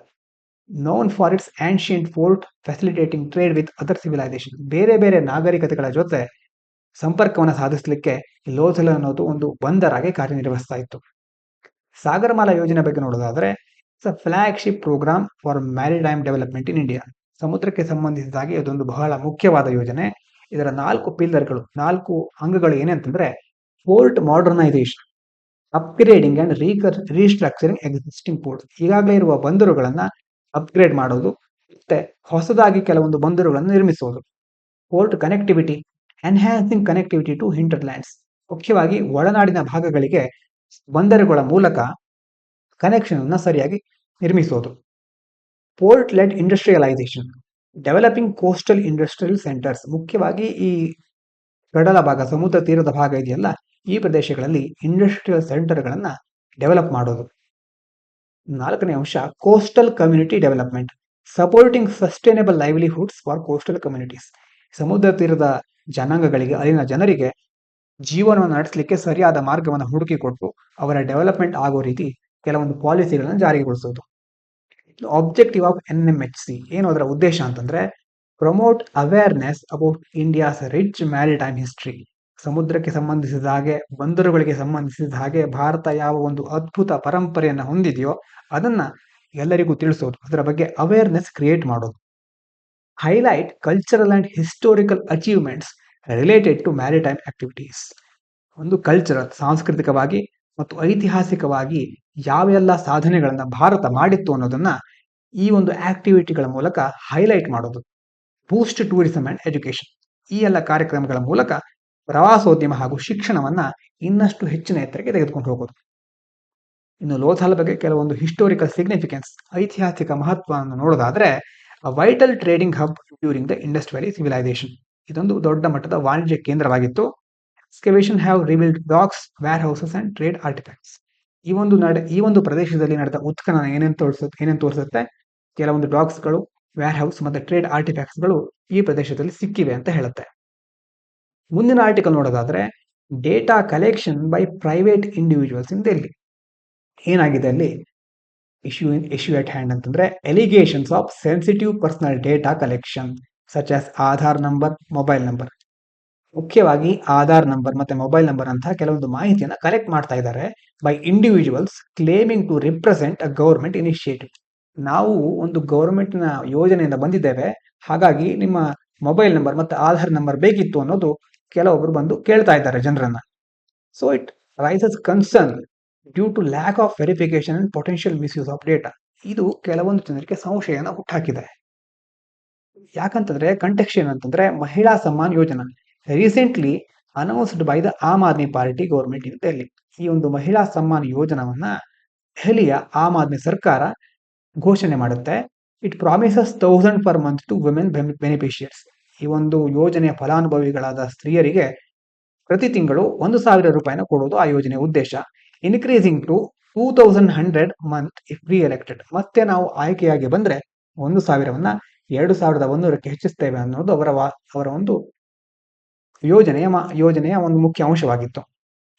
Known for its ancient port facilitating trade with other civilisation. ಬೇರೆ ಬೇರೆ ನಾಗರಿಕತೆಗಳ ಜೊತೆ ಸಂಪರ್ಕವನ್ನು ಸಾಧಿಸಲಿಕ್ಕೆ ಲೋಥಲ್ ಅನ್ನೋದು ಒಂದು ಬಂದರಾಗಿ ಕಾರ್ಯನಿರ್ವಹಿಸ್ತಾ ಇತ್ತು. ಸಾಗರಮಾಲಾ ಯೋಜನೆ ಬಗ್ಗೆ ನೋಡೋದಾದ್ರೆ flagship programme for maritime development in India. ಸಮುದ್ರಕ್ಕೆ ಸಂಬಂಧಿಸಿದಾಗಿ ಇದೊಂದು ಬಹಳ ಮುಖ್ಯವಾದ ಯೋಜನೆ. ಇದರ 4 ಪಿಲ್ಲರ್ಗಳು, 4 ಅಂಗಗಳು ಏನಂತಂದ್ರೆ port modernisation, upgrading and restructuring existing port. ಈಗಾಗಲೇ ಇರುವ ಬಂದರುಗಳನ್ನ ಅಪ್ಗ್ರೇಡ್ ಮಾಡೋದು ಮತ್ತೆ ಹೊಸದಾಗಿ ಕೆಲವೊಂದು ಬಂದರುಗಳನ್ನು ನಿರ್ಮಿಸುವುದು. Port connectivity, enhancing connectivity to hinterlands. ಮುಖ್ಯವಾಗಿ ಒಳನಾಡಿನ ಭಾಗಗಳಿಗೆ ಬಂದರುಗಳ ಮೂಲಕ ಕನೆಕ್ಷನ್ ಅನ್ನ ಸರಿಯಾಗಿ ನಿರ್ಮಿಸೋದು. Port led industrialisation, developing coastal industrial centres. ಮುಖ್ಯವಾಗಿ ಈ ಕಡಲ ಭಾಗ, ಸಮುದ್ರ ತೀರದ ಭಾಗ ಇದೆಯಲ್ಲ, ಈ ಪ್ರದೇಶಗಳಲ್ಲಿ ಇಂಡಸ್ಟ್ರಿಯಲ್ ಸೆಂಟರ್ಗಳನ್ನ ಡೆವಲಪ್ ಮಾಡೋದು. 4ನೇ ಅಂಶ coastal community development, supporting sustainable livelihoods for coastal communities. ಸಮುದ್ರ ತೀರದ ಜನಾಂಗಗಳಿಗೆ, ಅಲ್ಲಿನ ಜನರಿಗೆ ಜೀವನವನ್ನು ನಡೆಸಲಿಕ್ಕೆ ಸರಿಯಾದ ಮಾರ್ಗವನ್ನು ಹುಡುಕಿಕೊಟ್ಟು ಅವರ ಡೆವಲಪ್ಮೆಂಟ್ ಆಗೋ ರೀತಿ ಕೆಲವೊಂದು ಪಾಲಿಸಿಗಳನ್ನು ಜಾರಿಗೊಳಿಸೋದು. ಆಬ್ಜೆಕ್ಟಿವ್ ಆಫ್ NMHC ಏನು, ಅದರ ಉದ್ದೇಶ ಅಂತಂದ್ರೆ promote awareness about India's rich maritime history. ಸಮುದ್ರಕ್ಕೆ ಸಂಬಂಧಿಸಿದ ಹಾಗೆ, ಬಂದರುಗಳಿಗೆ ಸಂಬಂಧಿಸಿದ ಹಾಗೆ ಭಾರತ ಯಾವ ಒಂದು ಅದ್ಭುತ ಪರಂಪರೆಯನ್ನು ಹೊಂದಿದೆಯೋ ಅದನ್ನ ಎಲ್ಲರಿಗೂ ತಿಳಿಸೋದು, ಅದರ ಬಗ್ಗೆ ಅವೇರ್ನೆಸ್ ಕ್ರಿಯೇಟ್ ಮಾಡೋದು. Highlight cultural and historical achievements related to maritime activities. ಒಂದು ಕಲ್ಚರಲ್, ಸಾಂಸ್ಕೃತಿಕವಾಗಿ ಮತ್ತು ಐತಿಹಾಸಿಕವಾಗಿ ಯಾವೆಲ್ಲ ಸಾಧನೆಗಳನ್ನ ಭಾರತ ಮಾಡಿತ್ತು ಅನ್ನೋದನ್ನ ಈ ಒಂದು ಆಕ್ಟಿವಿಟಿಗಳ ಮೂಲಕ ಹೈಲೈಟ್ ಮಾಡೋದು. ಬೂಸ್ಟ್ ಟೂರಿಸಂ ಅಂಡ್ ಎಜುಕೇಶನ್. ಈ ಎಲ್ಲ ಕಾರ್ಯಕ್ರಮಗಳ ಮೂಲಕ ಪ್ರವಾಸೋದ್ಯಮ ಹಾಗೂ ಶಿಕ್ಷಣವನ್ನ ಇನ್ನಷ್ಟು ಹೆಚ್ಚಿನ ಎತ್ತರಕ್ಕೆ ತೆಗೆದುಕೊಂಡು ಹೋಗೋದು. ಇನ್ನು ಲೋಥಾಲ್ ಬಗ್ಗೆ ಕೆಲವೊಂದು ಹಿಸ್ಟೋರಿಕಲ್ ಸಿಗ್ನಿಫಿಕೆನ್ಸ್, ಐತಿಹಾಸಿಕ ಮಹತ್ವವನ್ನು ನೋಡೋದಾದ್ರೆ, vital trading hub during the Indus valley civilisation. ಇದೊಂದು ದೊಡ್ಡ ಮಟ್ಟದ ವಾಣಿಜ್ಯ ಕೇಂದ್ರವಾಗಿತ್ತು. Excavation have revealed docks, warehouses and trade artefacts. ಈ ಒಂದು ಪ್ರದೇಶದಲ್ಲಿ ನಡೆದ ಉತ್ಖನನ ಏನೇನು ತೋರಿಸುತ್ತೆ, ಕೆಲವೊಂದು ಡಾಕ್ಸ್ಗಳು, ವೇರ್ ಹೌಸ್ ಮತ್ತೆ ಟ್ರೇಡ್ ಆರ್ಟಿಫ್ಯಾಕ್ಟ್ಸ್ಗಳು ಈ ಪ್ರದೇಶದಲ್ಲಿ ಸಿಕ್ಕಿವೆ ಅಂತ ಹೇಳುತ್ತೆ. ಮುಂದಿನ ಆರ್ಟಿಕಲ್ ನೋಡೋದಾದ್ರೆ, data collection by private individuals in Delhi. ಏನಾಗಿದೆ ಅಲ್ಲಿ ಇಶ್ಯೂ ಎಟ್ ಹ್ಯಾಂಡ್ ಅಂತಂದ್ರೆ, allegations of sensitive personal data collection such as Aadhaar number, mobile number. ಮುಖ್ಯವಾಗಿ ಆಧಾರ್ ನಂಬರ್ ಮತ್ತೆ ಮೊಬೈಲ್ ನಂಬರ್ ಅಂತ ಕೆಲವೊಂದು ಮಾಹಿತಿಯನ್ನು ಕಲೆಕ್ಟ್ ಮಾಡ್ತಾ ಇದ್ದಾರೆ by individuals claiming to represent a government initiative. ನಾವು ಒಂದು ಗವರ್ಮೆಂಟ್ನ ಯೋಜನೆಯಿಂದ ಬಂದಿದ್ದೇವೆ, ಹಾಗಾಗಿ ನಿಮ್ಮ ಮೊಬೈಲ್ ನಂಬರ್ ಮತ್ತೆ ಆಧಾರ್ ನಂಬರ್ ಬೇಕಿತ್ತು ಅನ್ನೋದು ಕೆಲವೊಬ್ರು ಬಂದು ಕೇಳ್ತಾ ಇದ್ದಾರೆ ಜನರನ್ನ. So it raises concern due to lack of verification and potential misuse of data. ಇದು ಕೆಲವೊಂದು ಜನರಿಗೆ ಸಂಶಯನ ಹುಟ್ಟಾಕಿದೆ. ಯಾಕಂತಂದ್ರೆ ಕಂಟೆಕ್ಸ್ಟ್ ಏನಂತಂದ್ರೆ, ಮಹಿಳಾ ಸಮ್ಮಾನ್ ಯೋಜನಾ recently announced by the Aam Aadmi party government ಇನ್ ಡೆಲ್ಲಿ. ಈ ಒಂದು ಮಹಿಳಾ ಸಮ್ಮಾನ್ ಯೋಜನವನ್ನ ದೆಹಲಿಯ ಆಮ್ ಆದ್ಮಿ ಸರ್ಕಾರ ಘೋಷಣೆ ಮಾಡುತ್ತೆ. It promises 1000 per month to women beneficiaries. ಈ ಒಂದು ಯೋಜನೆಯ ಫಲಾನುಭವಿಗಳಾದ ಸ್ತ್ರೀಯರಿಗೆ ಪ್ರತಿ ತಿಂಗಳು 1,000 ರೂಪಾಯಿನ ಕೊಡೋದು ಆ ಯೋಜನೆಯ ಉದ್ದೇಶ. ಇನ್ಕ್ರೀಸಿಂಗ್ ಟು 2,100 ಮಂತ್ ಇಫ್ ರೀ ಎಲೆಕ್ಟೆಡ್. ಮತ್ತೆ ನಾವು ಆಯ್ಕೆಯಾಗಿ ಬಂದ್ರೆ 1,000ವನ್ನ 2,100ಕ್ಕೆ ಹೆಚ್ಚಿಸ್ತೇವೆ ಅನ್ನೋದು ಅವರ ಒಂದು ಯೋಜನೆಯ ಒಂದು ಮುಖ್ಯ ಅಂಶವಾಗಿತ್ತು.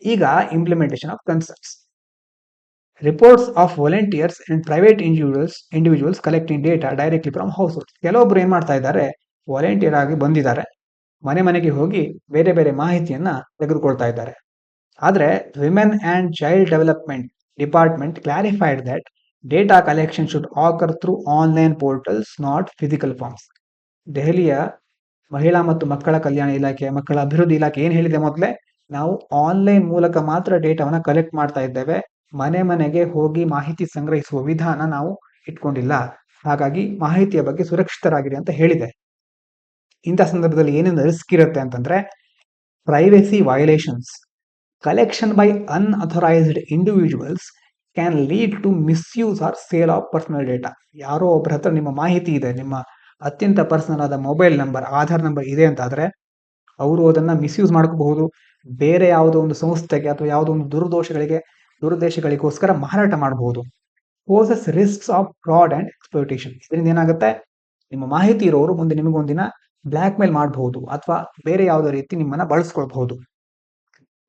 ಈಗ implementation of concerns. Reports of volunteers and private individuals collecting data directly from house hold. ಕೆಲವೊಬ್ರು ಏನ್ ಮಾಡ್ತಾ ಇದ್ದಾರೆ, ವಾಲಂಟಿಯರ್ ಆಗಿ ಬಂದಿದ್ದಾರೆ, ಮನೆಗೆ ಹೋಗಿ ಬೇರೆ ಬೇರೆ ಮಾಹಿತಿಯನ್ನ ತೆಗೆದುಕೊಳ್ತಾ ಇದ್ದಾರೆ. ಆದ್ರೆ women and child development department clarified that data collection should occur through online portals, not physical forms. ದೆಹಲಿಯ ಮಹಿಳಾ ಮತ್ತು ಮಕ್ಕಳ ಕಲ್ಯಾಣ ಇಲಾಖೆ, ಮಕ್ಕಳ ಅಭಿವೃದ್ಧಿ ಇಲಾಖೆ ಏನ್ ಹೇಳಿದೆ, ಮೊದಲೇ ನಾವು ಆನ್ಲೈನ್ ಮೂಲಕ ಮಾತ್ರ ಡೇಟಾವನ್ನ ಕಲೆಕ್ಟ್ ಮಾಡ್ತಾ ಇದ್ದೇವೆ, ಮನೆಗೆ ಹೋಗಿ ಮಾಹಿತಿ ಸಂಗ್ರಹಿಸುವ ವಿಧಾನ ನಾವು ಇಟ್ಕೊಂಡಿಲ್ಲ, ಹಾಗಾಗಿ ಮಾಹಿತಿಯ ಬಗ್ಗೆ ಸುರಕ್ಷಿತರಾಗಿರಿ ಅಂತ ಹೇಳಿದೆ. ಇಂಥ ಸಂದರ್ಭದಲ್ಲಿ ಏನೇನು ರಿಸ್ಕ್ ಇರುತ್ತೆ ಅಂತಂದ್ರೆ, privacy violations, collection by unauthorised individuals can lead to misuse or sale of personal data. ಯಾರೋ ಒಬ್ಬರ ಹತ್ರ ನಿಮ್ಮ ಮಾಹಿತಿ ಇದೆ, ನಿಮ್ಮ ಅತ್ಯಂತ ಪರ್ಸನಲ್ ಆದ ಮೊಬೈಲ್ ನಂಬರ್, ಆಧಾರ್ ನಂಬರ್ ಇದೆ ಅಂತಾದ್ರೆ ಅವರು ಅದನ್ನ ಮಿಸ್ಯೂಸ್ ಮಾಡ್ಕೋಬಹುದು, ಬೇರೆ ಯಾವುದೋ ಒಂದು ಸಂಸ್ಥೆಗೆ ಅಥವಾ ಯಾವುದೋ ಒಂದು ದುರುದ್ದೇಶಗಳಿಗೋಸ್ಕರ ಮಾರಾಟ ಮಾಡಬಹುದು. Possess risks of fraud and exploitation. ಇದರಿಂದ ಏನಾಗುತ್ತೆ, ನಿಮ್ಮ ಮಾಹಿತಿ ಇರೋರು ಮುಂದೆ ನಿಮಗೊಂದಿನ ಬ್ಲ್ಯಾಕ್ ಮೇಲ್ ಮಾಡಬಹುದು ಅಥವಾ ಬೇರೆ ಯಾವುದೋ ರೀತಿ ನಿಮ್ಮನ್ನ ಬಳಸ್ಕೊಳ್ಬಹುದು.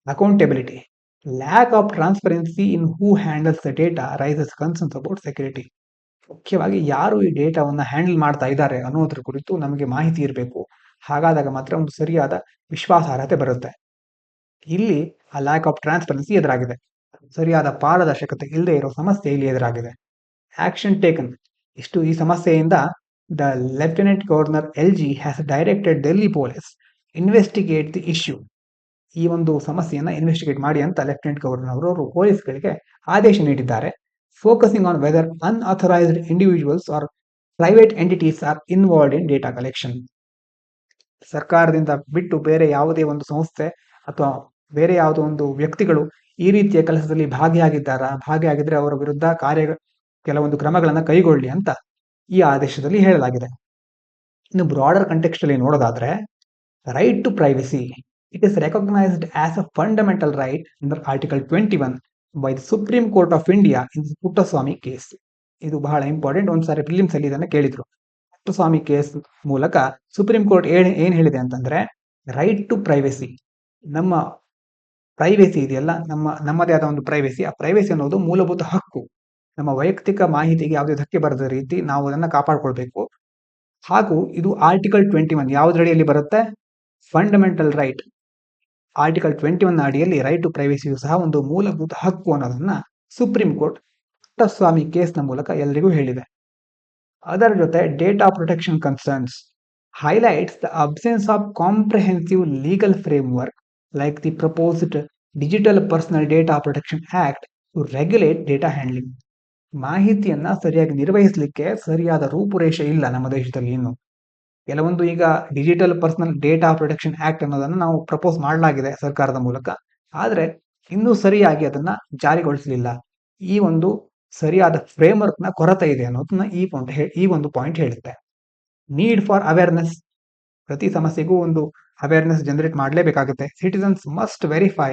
Accountability, lack of transparency in who handles the data raises concerns about security. ಮುಖ್ಯವಾಗಿ ಯಾರು ಈ ಡೇಟಾವನ್ನ ಹ್ಯಾಂಡಲ್ ಮಾಡ್ತಾ ಇದ್ದಾರೆ ಅನ್ನೋದ್ರ ಕುರಿತು ನಮಗೆ ಮಾಹಿತಿ ಇರಬೇಕು. ಹಾಗಾದಾಗ ಮಾತ್ರ ಒಂದು ಸರಿಯಾದ ವಿಶ್ವಾಸಾರ್ಹತೆ ಬರುತ್ತೆ. ಇಲ್ಲಿ ಆ ಲ್ಯಾಕ್ ಆಫ್ ಟ್ರಾನ್ಸ್ಪರೆನ್ಸಿ ಎದುರಾಗಿದೆ, ಸರಿಯಾದ ಪಾರದರ್ಶಕತೆ ಇಲ್ಲದೆ ಇರೋ ಸಮಸ್ಯೆ ಇಲ್ಲಿ ಎದುರಾಗಿದೆ. Action taken. ಈ ಸಮಸ್ಯೆಯಿಂದ the lieutenant governor LG has directed Delhi police investigate the issue. ಈ ಒಂದು ಸಮಸ್ಯೆಯನ್ನ ಇನ್ವೆಸ್ಟಿಗೇಟ್ ಮಾಡಿ ಅಂತ ಲೆಫ್ಟಿನೆಂಟ್ ಗವರ್ನರ್ ಅವರು ಪೊಲೀಸ್ಗಳಿಗೆ ಆದೇಶ ನೀಡಿದ್ದಾರೆ. Focusing on whether unauthorised individuals or private entities are involved in data collection. ಸರ್ಕಾರದಿಂದ ಬಿಟ್ಟು ಬೇರೆ ಯಾವುದೇ ಒಂದು ಸಂಸ್ಥೆ ಅಥವಾ ಬೇರೆ ಯಾವುದೋ ಒಂದು ವ್ಯಕ್ತಿಗಳು ಈ ರೀತಿಯ ಕೆಲಸದಲ್ಲಿ ಭಾಗಿಯಾಗಿದ್ರೆ ಅವರ ವಿರುದ್ಧ ಕೆಲವೊಂದು ಕ್ರಮಗಳನ್ನು ಕೈಗೊಳ್ಳಿ ಅಂತ ಈ ಆದೇಶದಲ್ಲಿ ಹೇಳಲಾಗಿದೆ. ಇನ್ನು ಬ್ರಾಡರ್ ಕಾಂಟೆಕ್ಸ್ಟ್ ಅಲ್ಲಿ ನೋಡೋದಾದ್ರೆ, right to privacy, it is recognised as a fundamental right under article 21 by the supreme court of India in Puttaswamy case. ಇದು ಬಹಳ ಇಂಪಾರ್ಟೆಂಟ್, ಒಂದ್ಸಾರಿ ಫಿಲಿಮ್ಸ್ ಅಲ್ಲಿ ಇದನ್ನ ಕೇಳಿದ್ರು. ಪುಟ್ಟಸ್ವಾಮಿ ಕೇಸ್ ಮೂಲಕ ಸುಪ್ರೀಂ ಕೋರ್ಟ್ ಏನ್ ಹೇಳಿದೆ ಅಂತಂದ್ರೆ, ರೈಟ್ ಟು ಪ್ರೈವಸಿ, ನಮ್ಮ ಪ್ರೈವೇಸಿ ಇದೆಯಲ್ಲ, ನಮ್ಮದೇ ಆದ ಒಂದು ಪ್ರೈವೇಸಿ, ಆ ಪ್ರೈವೇಸಿ ಅನ್ನೋದು ಮೂಲಭೂತ ಹಕ್ಕು. ನಮ್ಮ ವೈಯಕ್ತಿಕ ಮಾಹಿತಿಗೆ ಯಾವುದೇ ಧಕ್ಕೆ ಬರದ ರೀತಿ ನಾವು ಅದನ್ನ ಕಾಪಾಡ್ಕೊಳ್ಬೇಕು. ಹಾಗೂ ಇದು ಆರ್ಟಿಕಲ್ 21 ಯಾವುದರಡಿಯಲ್ಲಿ ಬರುತ್ತೆ? Fundamental right. ಆರ್ಟಿಕಲ್ 21 ಅಡಿಯಲ್ಲಿ ರೈಟ್ ಟು ಪ್ರೈವಸಿಯು ಸಹ ಒಂದು ಮೂಲಭೂತ ಹಕ್ಕು ಅನ್ನೋದನ್ನ ಸುಪ್ರೀಂ ಕೋರ್ಟ್ ಪುಟ್ಟಸ್ವಾಮಿ ಕೇಸ್ನ ಮೂಲಕ ಎಲ್ಲರಿಗೂ ಹೇಳಿದೆ. ಅದರ ಜೊತೆ data protection concerns highlights the absence of comprehensive legal framework like the proposed Digital Personal Data Protection Act to regulate data handling. ಮಾಹಿತಿಯನ್ನ ಸರಿಯಾಗಿ ನಿರ್ವಹಿಸಲಿಕ್ಕೆ ಸರಿಯಾದ ರೂಪುರೇಷೆ ಇಲ್ಲ ನಮ್ಮ ದೇಶದಲ್ಲಿ. ಇನ್ನು ಕೆಲವೊಂದು ಈಗ digital personal data protection act ಅನ್ನೋದನ್ನು ನಾವು ಪ್ರಪೋಸ್ ಮಾಡಲಾಗಿದೆ ಸರ್ಕಾರದ ಮೂಲಕ, ಆದರೆ ಇನ್ನೂ ಸರಿಯಾಗಿ ಅದನ್ನ ಜಾರಿಗೊಳಿಸಲಿಲ್ಲ. ಈ ಒಂದು ಸರಿಯಾದ ಫ್ರೇಮ್ವರ್ಕ್ ನ ಕೊರತೆ ಇದೆ ಅನ್ನೋದನ್ನ ಈ ಒಂದು ಪಾಯಿಂಟ್ ಹೇಳುತ್ತೆ. ನೀಡ್ ಫಾರ್ ಅವೇರ್ನೆಸ್, ಪ್ರತಿ ಸಮಸ್ಯೆಗೂ ಒಂದು ಅವೇರ್ನೆಸ್ ಜನರೇಟ್ ಮಾಡಲೇಬೇಕಾಗುತ್ತೆ. Citizens must verify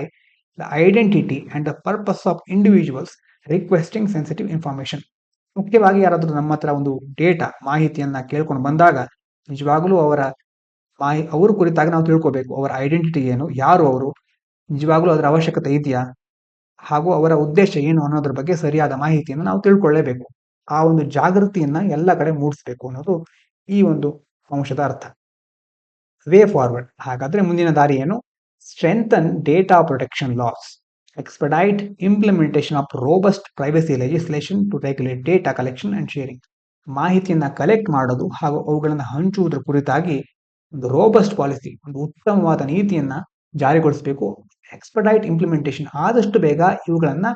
the identity and the purpose of individuals requesting sensitive information. ಮುಖ್ಯವಾಗಿ ಯಾರಾದರೂ ನಮ್ಮ ಹತ್ರ ಒಂದು ಮಾಹಿತಿಯನ್ನ ಕೇಳ್ಕೊಂಡು ಬಂದಾಗ ನಿಜವಾಗ್ಲೂ ಅವ್ರ ಕುರಿತಾಗಿ ನಾವು ತಿಳ್ಕೋಬೇಕು. ಅವರ ಐಡೆಂಟಿಟಿ ಏನು, ಯಾರು ಅವರು, ನಿಜವಾಗ್ಲೂ ಅದರ ಅವಶ್ಯಕತೆ ಇದೆಯಾ, ಹಾಗೂ ಅವರ ಉದ್ದೇಶ ಏನು ಅನ್ನೋದ್ರ ಬಗ್ಗೆ ಸರಿಯಾದ ಮಾಹಿತಿಯನ್ನು ನಾವು ತಿಳ್ಕೊಳ್ಳೇಬೇಕು. ಆ ಒಂದು ಜಾಗೃತಿಯನ್ನ ಎಲ್ಲ ಕಡೆ ಮೂಡಿಸಬೇಕು ಅನ್ನೋದು ಈ ಒಂದು ಅಂಶದ ಅರ್ಥ. ವೇ ಫಾರ್ವರ್ಡ್, ಹಾಗಾದ್ರೆ ಮುಂದಿನ ದಾರಿ ಏನು? Strengthen data protection laws, expedite implementation of robust privacy legislation to regulate data collection and sharing. ಮಾಹಿತಿಯನ್ನ ಕಲೆಕ್ಟ್ ಮಾಡೋದು ಹಾಗೂ ಅವುಗಳನ್ನು ಹಂಚುವುದರ ಕುರಿತಾಗಿ ಒಂದು ರೋಬಸ್ಟ್ ಪಾಲಿಸಿ, ಒಂದು ಉತ್ತಮವಾದ ನೀತಿಯನ್ನ ಜಾರಿಗೊಳಿಸಬೇಕು. ಎಕ್ಸ್ಪೆಡೈಟ್ ಇಂಪ್ಲಿಮೆಂಟೇಷನ್, ಆದಷ್ಟು ಬೇಗ ಇವುಗಳನ್ನ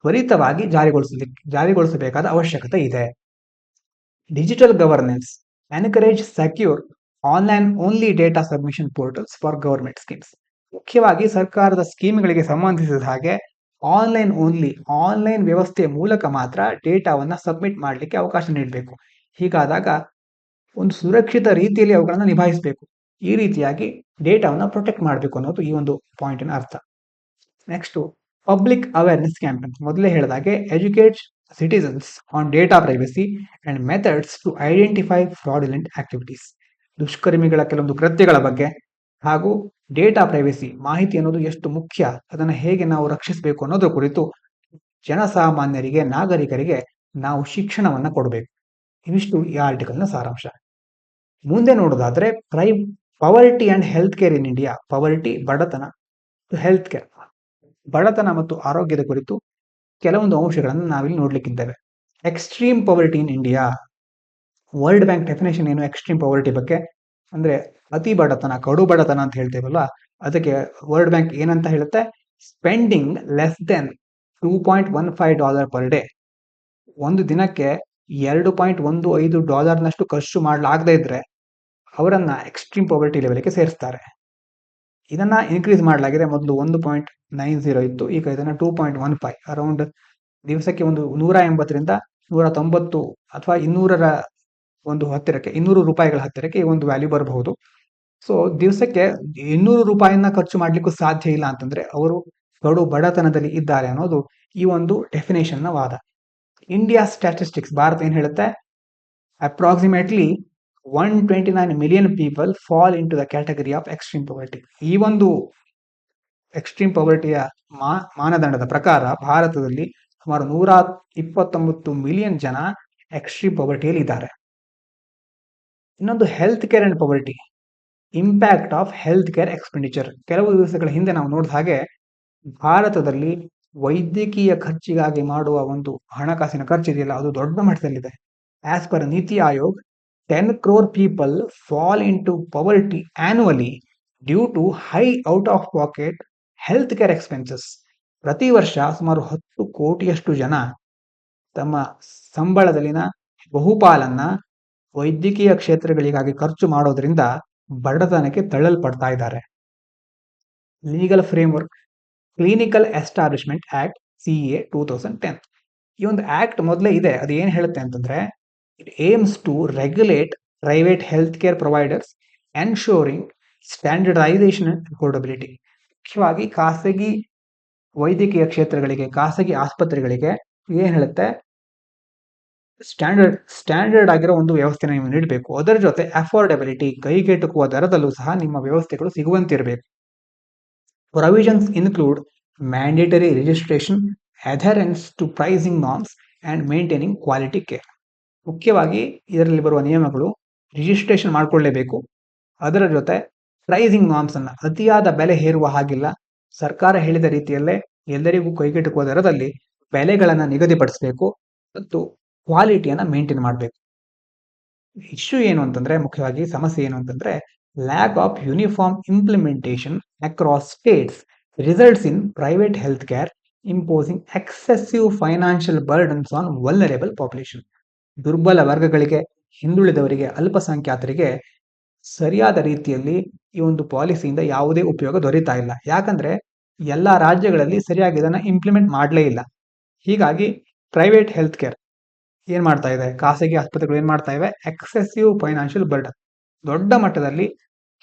ತ್ವರಿತವಾಗಿ ಜಾರಿಗೊಳಿಸಬೇಕಾದ ಅವಶ್ಯಕತೆ ಇದೆ. Digital governance, encourage secure online only data submission portals for government schemes. ಮುಖ್ಯವಾಗಿ ಸರ್ಕಾರದ ಸ್ಕೀಮ್ಗಳಿಗೆ ಸಂಬಂಧಿಸಿದ ಹಾಗೆ ಆನ್ಲೈನ್ ವ್ಯವಸ್ಥೆಯ ಮೂಲಕ ಮಾತ್ರ ಡೇಟಾವನ್ನ ಸಬ್ಮಿಟ್ ಮಾಡಲಿಕ್ಕೆ ಅವಕಾಶ ನೀಡಬೇಕು. ಹೀಗಾದಾಗ ಒಂದು ಸುರಕ್ಷಿತ ರೀತಿಯಲ್ಲಿ ಅವುಗಳನ್ನು ನಿಭಾಯಿಸಬೇಕು. ಈ ರೀತಿಯಾಗಿ ಡೇಟಾವನ್ನ ಪ್ರೊಟೆಕ್ಟ್ ಮಾಡಬೇಕು ಅನ್ನೋದು ಈ ಒಂದು ಪಾಯಿಂಟಿನ ಅರ್ಥ. Next, public awareness campaign. ಮೊದಲೇ ಹೇಳಿದಾಗೆ educate citizens on data privacy and methods to identify fraudulent activities. ದುಷ್ಕರ್ಮಿಗಳ ಕೆಲವೊಂದು ಕೃತ್ಯಗಳ ಬಗ್ಗೆ ಹಾಗೂ ಡೇಟಾ ಪ್ರೈವಸಿ, ಮಾಹಿತಿ ಅನ್ನೋದು ಎಷ್ಟು ಮುಖ್ಯ, ಅದನ್ನು ಹೇಗೆ ನಾವು ರಕ್ಷಿಸಬೇಕು ಅನ್ನೋದ್ರ ಕುರಿತು ಜನಸಾಮಾನ್ಯರಿಗೆ, ನಾಗರಿಕರಿಗೆ ನಾವು ಶಿಕ್ಷಣವನ್ನ ಕೊಡಬೇಕು. ಇವಿಷ್ಟು ಈ ಆರ್ಟಿಕಲ್ನ ಸಾರಾಂಶ. ಮುಂದೆ ನೋಡೋದಾದ್ರೆ ಪವರ್ಟಿ and health care in India. ಪವರ್ಟಿ, ಬಡತನ, ಹೆಲ್ತ್ ಕೇರ್, ಬಡತನ ಮತ್ತು ಆರೋಗ್ಯದ ಕುರಿತು ಕೆಲವೊಂದು ಅಂಶಗಳನ್ನು ನಾವಿಲ್ಲಿ ನೋಡ್ಲಿಕ್ಕಿದ್ದೇವೆ. Extreme poverty in India. World bank definition ಏನು ಎಕ್ಸ್ಟ್ರೀಮ್ ಪವರ್ಟಿ ಬಗ್ಗೆ ಅಂದ್ರೆ ಅತಿ ಬಡತನ, ಕಡು ಬಡತನ ಅಂತ ಹೇಳ್ತೇವಲ್ವಾ, ಅದಕ್ಕೆ ವರ್ಲ್ಡ್ ಬ್ಯಾಂಕ್ ಏನಂತ ಹೇಳುತ್ತೆ? Spending less than $2.15 per day. ಒಂದು ದಿನಕ್ಕೆ $2.15 ಖರ್ಚು ಮಾಡಲಾಗದೇ ಇದ್ರೆ ಅವರನ್ನ ಎಕ್ಸ್ಟ್ರೀಮ್ ಪವರ್ಟಿ ಲೆವೆಲ್ಗೆ ಸೇರಿಸ್ತಾರೆ. ಇದನ್ನ ಇನ್ಕ್ರೀಸ್ ಮಾಡಲಾಗಿದೆ. ಮೊದಲು 1.90 ಇತ್ತು, ಈಗ ಇದನ್ನ 2.15, ಅರೌಂಡ್ ದಿವಸಕ್ಕೆ ಒಂದು 180ರಿಂದ 190 ಅಥವಾ 200ರ ಒಂದು ಹತ್ತಿರಕ್ಕೆ, 200 ರೂಪಾಯಿಗಳ ಹತ್ತಿರಕ್ಕೆ ಈ ಒಂದು ವ್ಯಾಲ್ಯೂ ಬರಬಹುದು. ಸೊ ದಿವಸಕ್ಕೆ 200 ರೂಪಾಯಿಯನ್ನ ಖರ್ಚು ಮಾಡ್ಲಿಕ್ಕೂ ಸಾಧ್ಯ ಇಲ್ಲ ಅಂತಂದ್ರೆ ಅವರು ಕಡು ಬಡತನದಲ್ಲಿ ಇದ್ದಾರೆ ಅನ್ನೋದು ಈ ಒಂದು ಡೆಫಿನೇಷನ್ ನ ವಾದ. ಇಂಡಿಯಾ ಸ್ಟ್ಯಾಟಿಸ್ಟಿಕ್ಸ್, ಭಾರತ ಏನ್ ಹೇಳುತ್ತೆ? Approximately 129 million people fall into the category of extreme poverty. ಈ ಒಂದು ಎಕ್ಸ್ಟ್ರೀಮ್ ಪವರ್ಟಿಯ ಮಾನದಂಡದ ಪ್ರಕಾರ ಭಾರತದಲ್ಲಿ ಸುಮಾರು 129 ಮಿಲಿಯನ್ ಜನ ಎಕ್ಸ್ಟ್ರೀಮ್ ಪವರ್ಟಿಯಲ್ಲಿ ಇದ್ದಾರೆ. ಇನ್ನೊಂದು health care and ಪವರ್ಟಿ, impact of health care expenditure. ಕೆಲವು ದಿವಸಗಳ ಹಿಂದೆ ನಾವು ನೋಡಿದ ಹಾಗೆ ಭಾರತದಲ್ಲಿ ವೈದ್ಯಕೀಯ ಖರ್ಚಿಗಾಗಿ ಮಾಡುವ ಒಂದು ಹಣಕಾಸಿನ ಖರ್ಚಿದೆಯಲ್ಲ, ಅದು ದೊಡ್ಡ ಮಟ್ಟದಲ್ಲಿದೆ. ಆಸ್ ಪರ್ ನೀತಿ Aayog, 10 crore people fall into poverty annually due to high out of pocket health care expenses. ಪ್ರತಿ ವರ್ಷ ಸುಮಾರು 10 ಕೋಟಿಯಷ್ಟು ಜನ ತಮ್ಮ ಸಂಬಳದಲ್ಲಿನ ಬಹುಪಾಲನ್ನ ವೈದ್ಯಕೀಯ ಕ್ಷೇತ್ರಗಳಿಗಾಗಿ ಖರ್ಚು ಮಾಡೋದ್ರಿಂದ ಬಡತನಕ್ಕೆ ತಳ್ಳಲ್ಪಡ್ತಾ ಇದ್ದಾರೆ. Legal framework, clinical establishment act CA 2010. ಈ ಒಂದು ಆಕ್ಟ್ ಮೊದಲೇ ಇದೆ. ಅದು ಏನ್ ಹೇಳುತ್ತೆ ಅಂತಂದ್ರೆ, it aims to regulate private healthcare providers, ensuring standardization and affordability. ಮುಖ್ಯವಾಗಿ ಖಾಸಗಿ ವೈದ್ಯಕೀಯ ಕ್ಷೇತ್ರಗಳಿಗೆ, ಖಾಸಗಿ ಆಸ್ಪತ್ರೆಗಳಿಗೆ ಏನ್ ಹೇಳುತ್ತೆ? ಸ್ಟ್ಯಾಂಡರ್ಡ್ ಆಗಿರೋ ಒಂದು ವ್ಯವಸ್ಥೆನ ನೀವು ನೀಡಬೇಕು. ಅದರ ಜೊತೆ ಅಫೋರ್ಡಬಿಲಿಟಿ, ಕೈಗೆಟುಕುವ ದರದಲ್ಲೂ ಸಹ ನಿಮ್ಮ ವ್ಯವಸ್ಥೆಗಳು ಸಿಗುವಂತಿರಬೇಕು. Provisions include mandatory registration, adherence to pricing norms and maintaining quality care. ಮುಖ್ಯವಾಗಿ ಇದರಲ್ಲಿ ಬರುವ ನಿಯಮಗಳು ರಿಜಿಸ್ಟ್ರೇಷನ್ ಮಾಡ್ಕೊಳ್ಳೇಬೇಕು. ಅದರ ಜೊತೆ ಪ್ರೈಸಿಂಗ್ ನಾರ್ಮ್ಸ್ ಅನ್ನ, ಅತಿಯಾದ ಬೆಲೆ ಹೇರುವ ಹಾಗಿಲ್ಲ. ಸರ್ಕಾರ ಹೇಳಿದ ರೀತಿಯಲ್ಲೇ ಎಲ್ಲರಿಗೂ ಕೈಗೆಟುಕುವ ದರದಲ್ಲಿ ಬೆಲೆಗಳನ್ನು ನಿಗದಿಪಡಿಸಬೇಕು ಮತ್ತು ಕ್ವಾಲಿಟಿಯನ್ನ ಮೇಂಟೈನ್ ಮಾಡಬೇಕು. ಇಶ್ಯೂ ಏನು ಅಂತಂದ್ರೆ, ಮುಖ್ಯವಾಗಿ ಸಮಸ್ಯೆ ಏನು ಅಂತಂದ್ರೆ, lack of uniform implementation across States results in private health care imposing excessive financial burdens on vulnerable population. ದುರ್ಬಲ ವರ್ಗಗಳಿಗೆ, ಹಿಂದುಳಿದವರಿಗೆ, ಅಲ್ಪಸಂಖ್ಯಾತರಿಗೆ ಸರಿಯಾದ ರೀತಿಯಲ್ಲಿ ಈ ಒಂದು ಪಾಲಿಸಿಯಿಂದ ಯಾವುದೇ ಉಪಯೋಗ ದೊರೀತಾ ಇಲ್ಲ. ಯಾಕಂದ್ರೆ ಎಲ್ಲಾ ರಾಜ್ಯಗಳಲ್ಲಿ ಸರಿಯಾಗಿ ಇದನ್ನ ಇಂಪ್ಲಿಮೆಂಟ್ ಮಾಡಲೇ ಇಲ್ಲ. ಹೀಗಾಗಿ ಪ್ರೈವೇಟ್ ಹೆಲ್ತ್ ಕೇರ್ ಏನ್ ಮಾಡ್ತಾ ಇದೆ, ಖಾಸಗಿ ಆಸ್ಪತ್ರೆಗಳು ಏನ್ ಮಾಡ್ತಾ ಇವೆ, ಎಕ್ಸೆಸಿವ್ ಫೈನಾನ್ಷಿಯಲ್ ಬರ್ಡನ್, ದೊಡ್ಡ ಮಟ್ಟದಲ್ಲಿ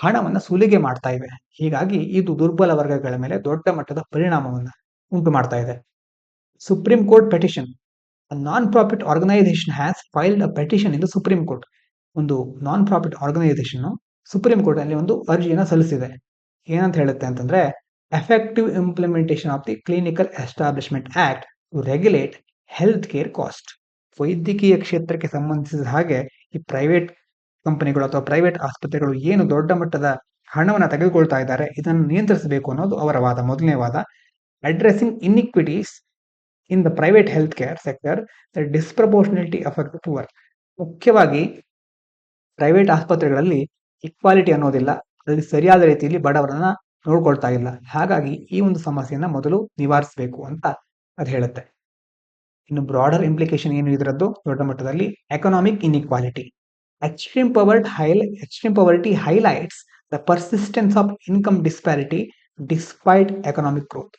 ಹಣವನ್ನ ಸುಲಿಗೆ ಮಾಡ್ತಾ ಇವೆ. ಹೀಗಾಗಿ ಇದು ದುರ್ಬಲ ವರ್ಗಗಳ ಮೇಲೆ ದೊಡ್ಡ ಮಟ್ಟದ ಪರಿಣಾಮವನ್ನ ಉಂಟು ಮಾಡ್ತಾ ಇದೆ. Supreme court petition. A non-profit organization has filed a petition in the Supreme Court. ಒಂದು non profit organisation supreme court ಅಲ್ಲಿ ಒಂದು ಅರ್ಜಿಯನ್ನು ಸಲ್ಲಿಸಿದೆ. ಏನಂತ ಹೇಳುತ್ತೆ ಅಂತಂದ್ರೆ, effective implementation of the clinical establishment act to regulate health care cost. ವೈದ್ಯಕೀಯ ಕ್ಷೇತ್ರಕ್ಕೆ ಸಂಬಂಧಿಸಿದ ಹಾಗೆ ಈ ಪ್ರೈವೇಟ್ ಕಂಪನಿಗಳು ಅಥವಾ ಪ್ರೈವೇಟ್ ಆಸ್ಪತ್ರೆಗಳು ಏನು ದೊಡ್ಡ ಮಟ್ಟದ ಹಣವನ್ನು ತೆಗೆದುಕೊಳ್ತಾ ಇದ್ದಾರೆ, ಇದನ್ನು ನಿಯಂತ್ರಿಸಬೇಕು ಅನ್ನೋದು ಅವರ ವಾದ. ಮೊದಲನೇ ವಾದ, addressing inequities in the private health care sector that disproportionality affect the poor. ಮುಖ್ಯವಾಗಿ ಪ್ರೈವೇಟ್ ಆಸ್ಪತ್ರೆಗಳಲ್ಲಿ ಇಕ್ವಾಲಿಟಿ ಅನ್ನೋದಿಲ್ಲ, ಅಲ್ಲಿ ಸರಿಯಾದ ರೀತಿಯಲ್ಲಿ ಬಡವರನ್ನ ನೋಡ್ಕೊಳ್ತಾ ಇಲ್ಲ. ಹಾಗಾಗಿ ಈ ಒಂದು ಸಮಸ್ಯೆಯನ್ನ ಮೊದಲು ನಿವಾರಿಸಬೇಕು ಅಂತ ಅದು ಹೇಳುತ್ತೆ. ಇನ್ನು ಬ್ರಾಡರ್ ಇಂಪ್ಲಿಕೇಶನ್ ಏನು ಇದರದ್ದು, ದೊಡ್ಡ ಮಟ್ಟದಲ್ಲಿ economic inequality. Extreme ಪವರ್ಟಿ highlights the persistence of income disparity despite economic growth.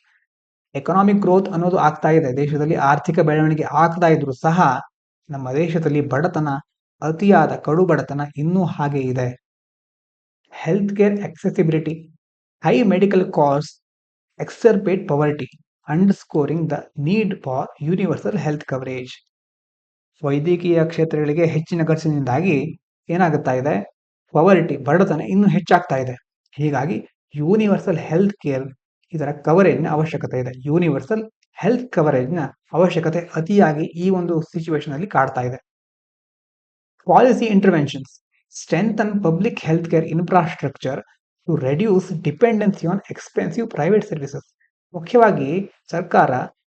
Economic growth ಅನ್ನೋದು ಆಗ್ತಾ ಇದೆ, ದೇಶದಲ್ಲಿ ಆರ್ಥಿಕ ಬೆಳವಣಿಗೆ ಆಗ್ತಾ ಇದ್ರು ಸಹ ನಮ್ಮ ದೇಶದಲ್ಲಿ ಬಡತನ, ಅತಿಯಾದ ಕಡು ಬಡತನ ಇನ್ನೂ ಹಾಗೆ ಇದೆ. Health care accessibility, high medical costs exacerbate poverty, underscoring the need for universal health coverage. ವೈದ್ಯಕೀಯ ಕ್ಷೇತ್ರಗಳಿಗೆ ಹೆಚ್ಚಿನ ಖರ್ಚಿನಿಂದಾಗಿ ಏನಾಗುತ್ತಾ ಇದೆ, ಪವರ್ಟಿ, ಬಡತನ ಇನ್ನೂ ಹೆಚ್ಚಾಗ್ತಾ ಇದೆ. ಹೀಗಾಗಿ ಯೂನಿವರ್ಸಲ್ ಹೆಲ್ತ್ ಕೇರ್ ಇದರ ಕವರೇಜ್ನ ಅವಶ್ಯಕತೆ ಇದೆ. ಯೂನಿವರ್ಸಲ್ ಹೆಲ್ತ್ ಕವರೇಜ್ನ ಅವಶ್ಯಕತೆ ಅತಿಯಾಗಿ ಈ ಒಂದು ಸಿಚುವೇಶನ್ ಅಲ್ಲಿ ಕಾಡ್ತಾ ಇದೆ. Policy interventions strengthen public healthcare infrastructure to reduce dependency on expensive private services. ಮುಖ್ಯವಾಗಿ ಸರ್ಕಾರ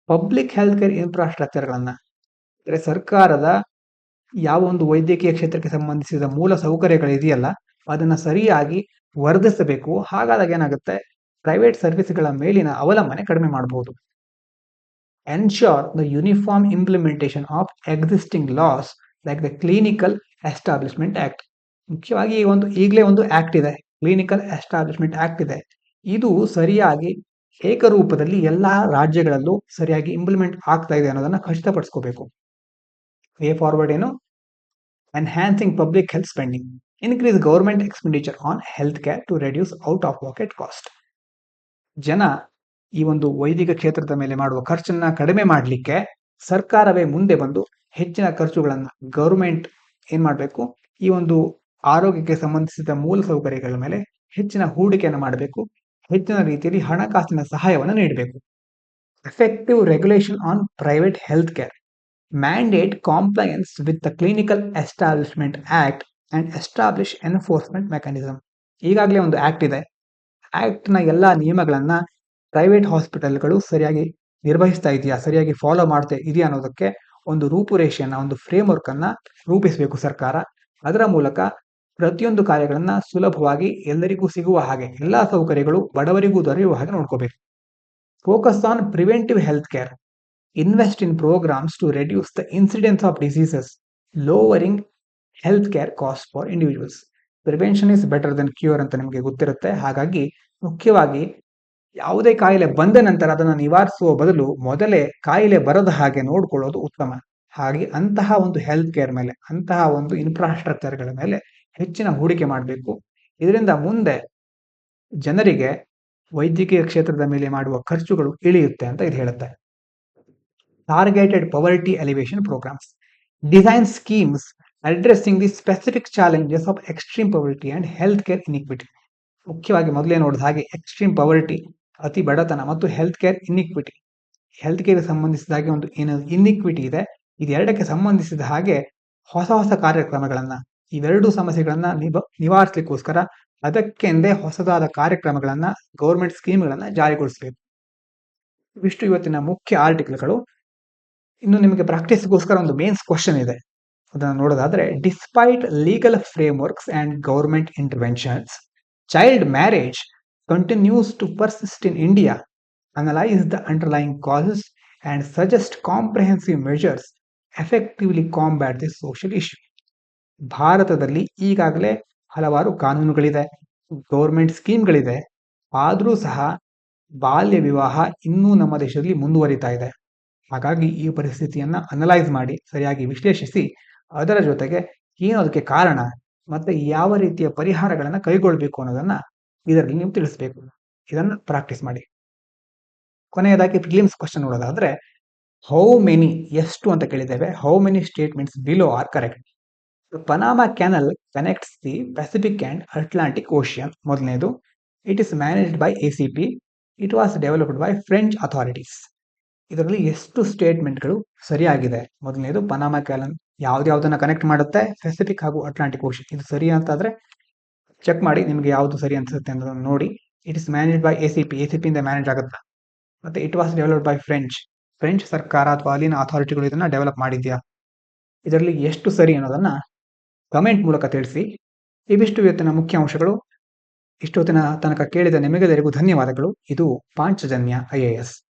ಪಬ್ಲಿಕ್ ಹೆಲ್ತ್ ಕೇರ್ ಇನ್ಫ್ರಾಸ್ಟ್ರಕ್ಚರ್ಗಳನ್ನ, ಅಂದರೆ ಸರ್ಕಾರದ ಯಾವ ಒಂದು ವೈದ್ಯಕೀಯ ಕ್ಷೇತ್ರಕ್ಕೆ ಸಂಬಂಧಿಸಿದ ಮೂಲ ಸೌಕರ್ಯಗಳಿದೆಯಲ್ಲ, ಅದನ್ನ ಸರಿಯಾಗಿ ವರ್ಧಿಸಬೇಕು. ಹಾಗಾದಾಗ ಏನಾಗುತ್ತೆ, ಪ್ರೈವೇಟ್ ಸರ್ವಿಸ್ಗಳ ಮೇಲಿನ ಅವಲಂಬನೆ ಕಡಿಮೆ ಮಾಡಬಹುದು. Ensure the uniform implementation of existing loss like the clinical establishment act. ಮುಖ್ಯವಾಗಿ ಈಗಲೇ ಒಂದು ಆಕ್ಟ್ ಇದೆ, ಕ್ಲಿನಿಕಲ್ ಎಸ್ಟಾಬ್ಲಿಷ್ಮೆಂಟ್ ಆಕ್ಟ್ ಇದೆ. ಇದು ಸರಿಯಾಗಿ ಏಕರೂಪದಲ್ಲಿ ಎಲ್ಲಾ ರಾಜ್ಯಗಳಲ್ಲೂ ಸರಿಯಾಗಿ ಇಂಪ್ಲಿಮೆಂಟ್ ಆಗ್ತಾ ಇದೆ ಅನ್ನೋದನ್ನ ಖಚಿತಪಡಿಸ್ಕೋಬೇಕು. ವೇ ಫಾರ್ವರ್ಡ್ ಏನು, enhancing public health spending, increase government expenditure on health care to reduce out of pocket cost. ಜನ ಈ ಒಂದು ವೈದ್ಯಕೀಯ ಕ್ಷೇತ್ರದ ಮೇಲೆ ಮಾಡುವ ಖರ್ಚನ್ನ ಕಡಿಮೆ ಮಾಡಲಿಕ್ಕೆ ಸರ್ಕಾರವೇ ಮುಂದೆ ಬಂದು ಹೆಚ್ಚಿನ ಖರ್ಚುಗಳನ್ನ, ಗವರ್ಮೆಂಟ್ ಏನ್ ಮಾಡಬೇಕು, ಈ ಒಂದು ಆರೋಗ್ಯಕ್ಕೆ ಸಂಬಂಧಿಸಿದ ಮೂಲ ಸೌಕರ್ಯಗಳ ಮೇಲೆ ಹೆಚ್ಚಿನ ಹೂಡಿಕೆಯನ್ನು ಮಾಡಬೇಕು, ಹೆಚ್ಚಿನ ರೀತಿಯಲ್ಲಿ ಹಣಕಾಸಿನ ಸಹಾಯವನ್ನು ನೀಡಬೇಕು. Effective regulation on private health care, mandate compliance with the clinical establishment act and establish enforcement mechanism. ಈಗಾಗಲೇ ಒಂದು ಆಕ್ಟ್ ಇದೆ. ಆಕ್ಟ್ನ ಎಲ್ಲಾ ನಿಯಮಗಳನ್ನ ಪ್ರೈವೇಟ್ ಹಾಸ್ಪಿಟಲ್ಗಳು ಸರಿಯಾಗಿ ನಿರ್ವಹಿಸ್ತಾ ಇದೆಯಾ, ಸರಿಯಾಗಿ ಫಾಲೋ ಮಾಡ್ತಾ ಇದೆಯಾ ಅನ್ನೋದಕ್ಕೆ ಒಂದು ರೂಪುರೇಷೆಯನ್ನ, ಒಂದು ಫ್ರೇಮ್ವರ್ಕ್ ಅನ್ನ ರೂಪಿಸಬೇಕು ಸರ್ಕಾರ. ಅದರ ಮೂಲಕ ಪ್ರತಿಯೊಂದು ಕಾರ್ಯಗಳನ್ನ ಸುಲಭವಾಗಿ ಎಲ್ಲರಿಗೂ ಸಿಗುವ ಹಾಗೆ, ಎಲ್ಲಾ ಸೌಕರ್ಯಗಳು ಬಡವರಿಗೂ ದೊರೆಯುವ ಹಾಗೆ ನೋಡ್ಕೋಬೇಕು. Focus on preventive health care, invest in programmes to reduce the incidence of diseases, lowering health care cost for individuals. Prevention is better than cure ಅಂತ ನಿಮಗೆ ಗೊತ್ತಿರುತ್ತೆ. ಹಾಗಾಗಿ ಮುಖ್ಯವಾಗಿ ಯಾವುದೇ ಕಾಯಿಲೆ ಬಂದ ನಂತರ ಅದನ್ನು ನಿವಾರಿಸುವ ಬದಲು ಮೊದಲೇ ಕಾಯಿಲೆ ಬರದ ಹಾಗೆ ನೋಡ್ಕೊಳ್ಳೋದು ಉತ್ತಮ. ಹಾಗೆ ಅಂತಹ ಒಂದು ಹೆಲ್ತ್ ಕೇರ್ ಮೇಲೆ, ಅಂತಹ ಒಂದು ಇನ್ಫ್ರಾಸ್ಟ್ರಕ್ಚರ್ಗಳ ಮೇಲೆ ಹೆಚ್ಚಿನ ಹೂಡಿಕೆ ಮಾಡಬೇಕು. ಇದರಿಂದ ಮುಂದೆ ಜನರಿಗೆ ವೈದ್ಯಕೀಯ ಕ್ಷೇತ್ರದ ಮೇಲೆ ಮಾಡುವ ಖರ್ಚುಗಳು ಇಳಿಯುತ್ತೆ ಅಂತ ಇದು ಹೇಳುತ್ತೆ. Targeted poverty alleviation programmes, design schemes addressing the specific challenges of extreme poverty and health care inequity. ಮುಖ್ಯವಾಗಿ ಮೊದಲೇ ನೋಡಿದ ಹಾಗೆ ಎಕ್ಸ್ಟ್ರೀಮ್ ಪವರ್ಟಿ, ಅತಿ ಬಡತನ, ಮತ್ತು health care inequity, health care ಸಂಬಂಧಿಸಿದ ಹಾಗೆ ಒಂದು ಏನು ಇನ್ಇಕ್ವಿಟಿ ಇದೆ, ಇದೆರಡಕ್ಕೆ ಸಂಬಂಧಿಸಿದ ಹಾಗೆ ಹೊಸ ಹೊಸ ಕಾರ್ಯಕ್ರಮಗಳನ್ನ, ಇವೆರಡು ಸಮಸ್ಯೆಗಳನ್ನ ನಿವಾರಿಸಲಿಕ್ಕೋಸ್ಕರ ಅದಕ್ಕೆಂದೇ ಹೊಸದಾದ ಕಾರ್ಯಕ್ರಮಗಳನ್ನ ಗೌರ್ಮೆಂಟ್ ಸ್ಕೀಮ್ಗಳನ್ನ ಜಾರಿಗೊಳಿಸಬೇಕು. ಇವಿಷ್ಟು ಇವತ್ತಿನ ಮುಖ್ಯ ಆರ್ಟಿಕಲ್ಗಳು. ಇನ್ನು ನಿಮಗೆ ಪ್ರಾಕ್ಟೀಸ್ಗೋಸ್ಕರ ಒಂದು ಮೇನ್ಸ್ ಕ್ವಶನ್ ಇದೆ, ಅದನ್ನು ನೋಡೋದಾದ್ರೆ, despite legal frameworks and government interventions, child marriage continues to persist in India. Analyze the underlying causes and suggest comprehensive measures effectively combat this social issue. ಭಾರತದಲ್ಲಿ ಈಗಾಗಲೇ ಹಲವಾರು ಕಾನೂನುಗಳಿದೆ, ಗೌರ್ಮೆಂಟ್ ಸ್ಕೀಮ್ಗಳಿದೆ, ಆದರೂ ಸಹ ಬಾಲ್ಯ ವಿವಾಹ ಇನ್ನೂ ನಮ್ಮ ದೇಶದಲ್ಲಿ ಮುಂದುವರಿತಾ ಇದೆ. ಹಾಗಾಗಿ ಈ ಪರಿಸ್ಥಿತಿಯನ್ನ ಅನಲೈಸ್ ಮಾಡಿ ಸರಿಯಾಗಿ ವಿಶ್ಲೇಷಿಸಿ ಅದರ ಜೊತೆಗೆ ಏನು ಅದಕ್ಕೆ ಕಾರಣ ಮತ್ತೆ ಯಾವ ರೀತಿಯ ಪರಿಹಾರಗಳನ್ನ ಕೈಗೊಳ್ಳಬೇಕು ಅನ್ನೋದನ್ನ ಇದರಲ್ಲಿ ನೀವು ತಿಳಿಸಬೇಕು. ಇದನ್ನ ಪ್ರಾಕ್ಟೀಸ್ ಮಾಡಿ. ಕೊನೆಯದಾಗಿ ಪ್ರಿಲಿಮ್ಸ್ ಕ್ವಶನ್ ನೋಡೋದಾದ್ರೆ, ಹೌ ಮೆನಿ, ಎಷ್ಟು ಅಂತ ಕೇಳಿದ್ದೇವೆ, how many statements below are correct. Panama canal connects the Pacific and Atlantic ocean. ಮೊದಲನೇದು, it is managed by ACP, it was developed by French authorities. ಇದರಲ್ಲಿ ಎಷ್ಟು ಸ್ಟೇಟ್ಮೆಂಟ್ಗಳು ಸರಿಯಾಗಿದೆ? ಮೊದಲನೇದು, ಪನಾಮಾ ಕ್ಯಾನಲ್ ಯಾವ್ದಾವ್ದನ್ನ ಕನೆಕ್ಟ್ ಮಾಡುತ್ತೆ, ಪೆಸಿಫಿಕ್ ಹಾಗೂ ಅಟ್ಲಾಂಟಿಕ್ ಓಷನ್, ಇದು ಸರಿ ಅಂತಾದ್ರೆ ಚೆಕ್ ಮಾಡಿ ನಿಮ್ಗೆ ಯಾವ್ದು ಸರಿ ಅನ್ಸುತ್ತೆ ಅನ್ನೋದನ್ನು ನೋಡಿ. It is managed by ACP ಇಂದ ಮ್ಯಾನೇಜ್ ಆಗುತ್ತಾ? ಮತ್ತೆ it was developed by French ಸರ್ಕಾರ ಅಥವಾ ಅಲ್ಲಿನ ಅಥಾರಿಟಿಗಳು ಇದನ್ನ ಡೆವಲಪ್ ಮಾಡಿದ್ಯಾ? ಇದರಲ್ಲಿ ಎಷ್ಟು ಸರಿ ಅನ್ನೋದನ್ನ ಕಮೆಂಟ್ ಮೂಲಕ ತಿಳಿಸಿ. ಇವಿಷ್ಟು ಇವತ್ತಿನ ಮುಖ್ಯ ಅಂಶಗಳು. ಇಷ್ಟೊತ್ತಿನ ತನಕ ಕೇಳಿದ ನಿಮಗೆಲ್ಲರಿಗೂ ಧನ್ಯವಾದಗಳು. ಇದು ಪಾಂಚಜನ್ಯ IAS.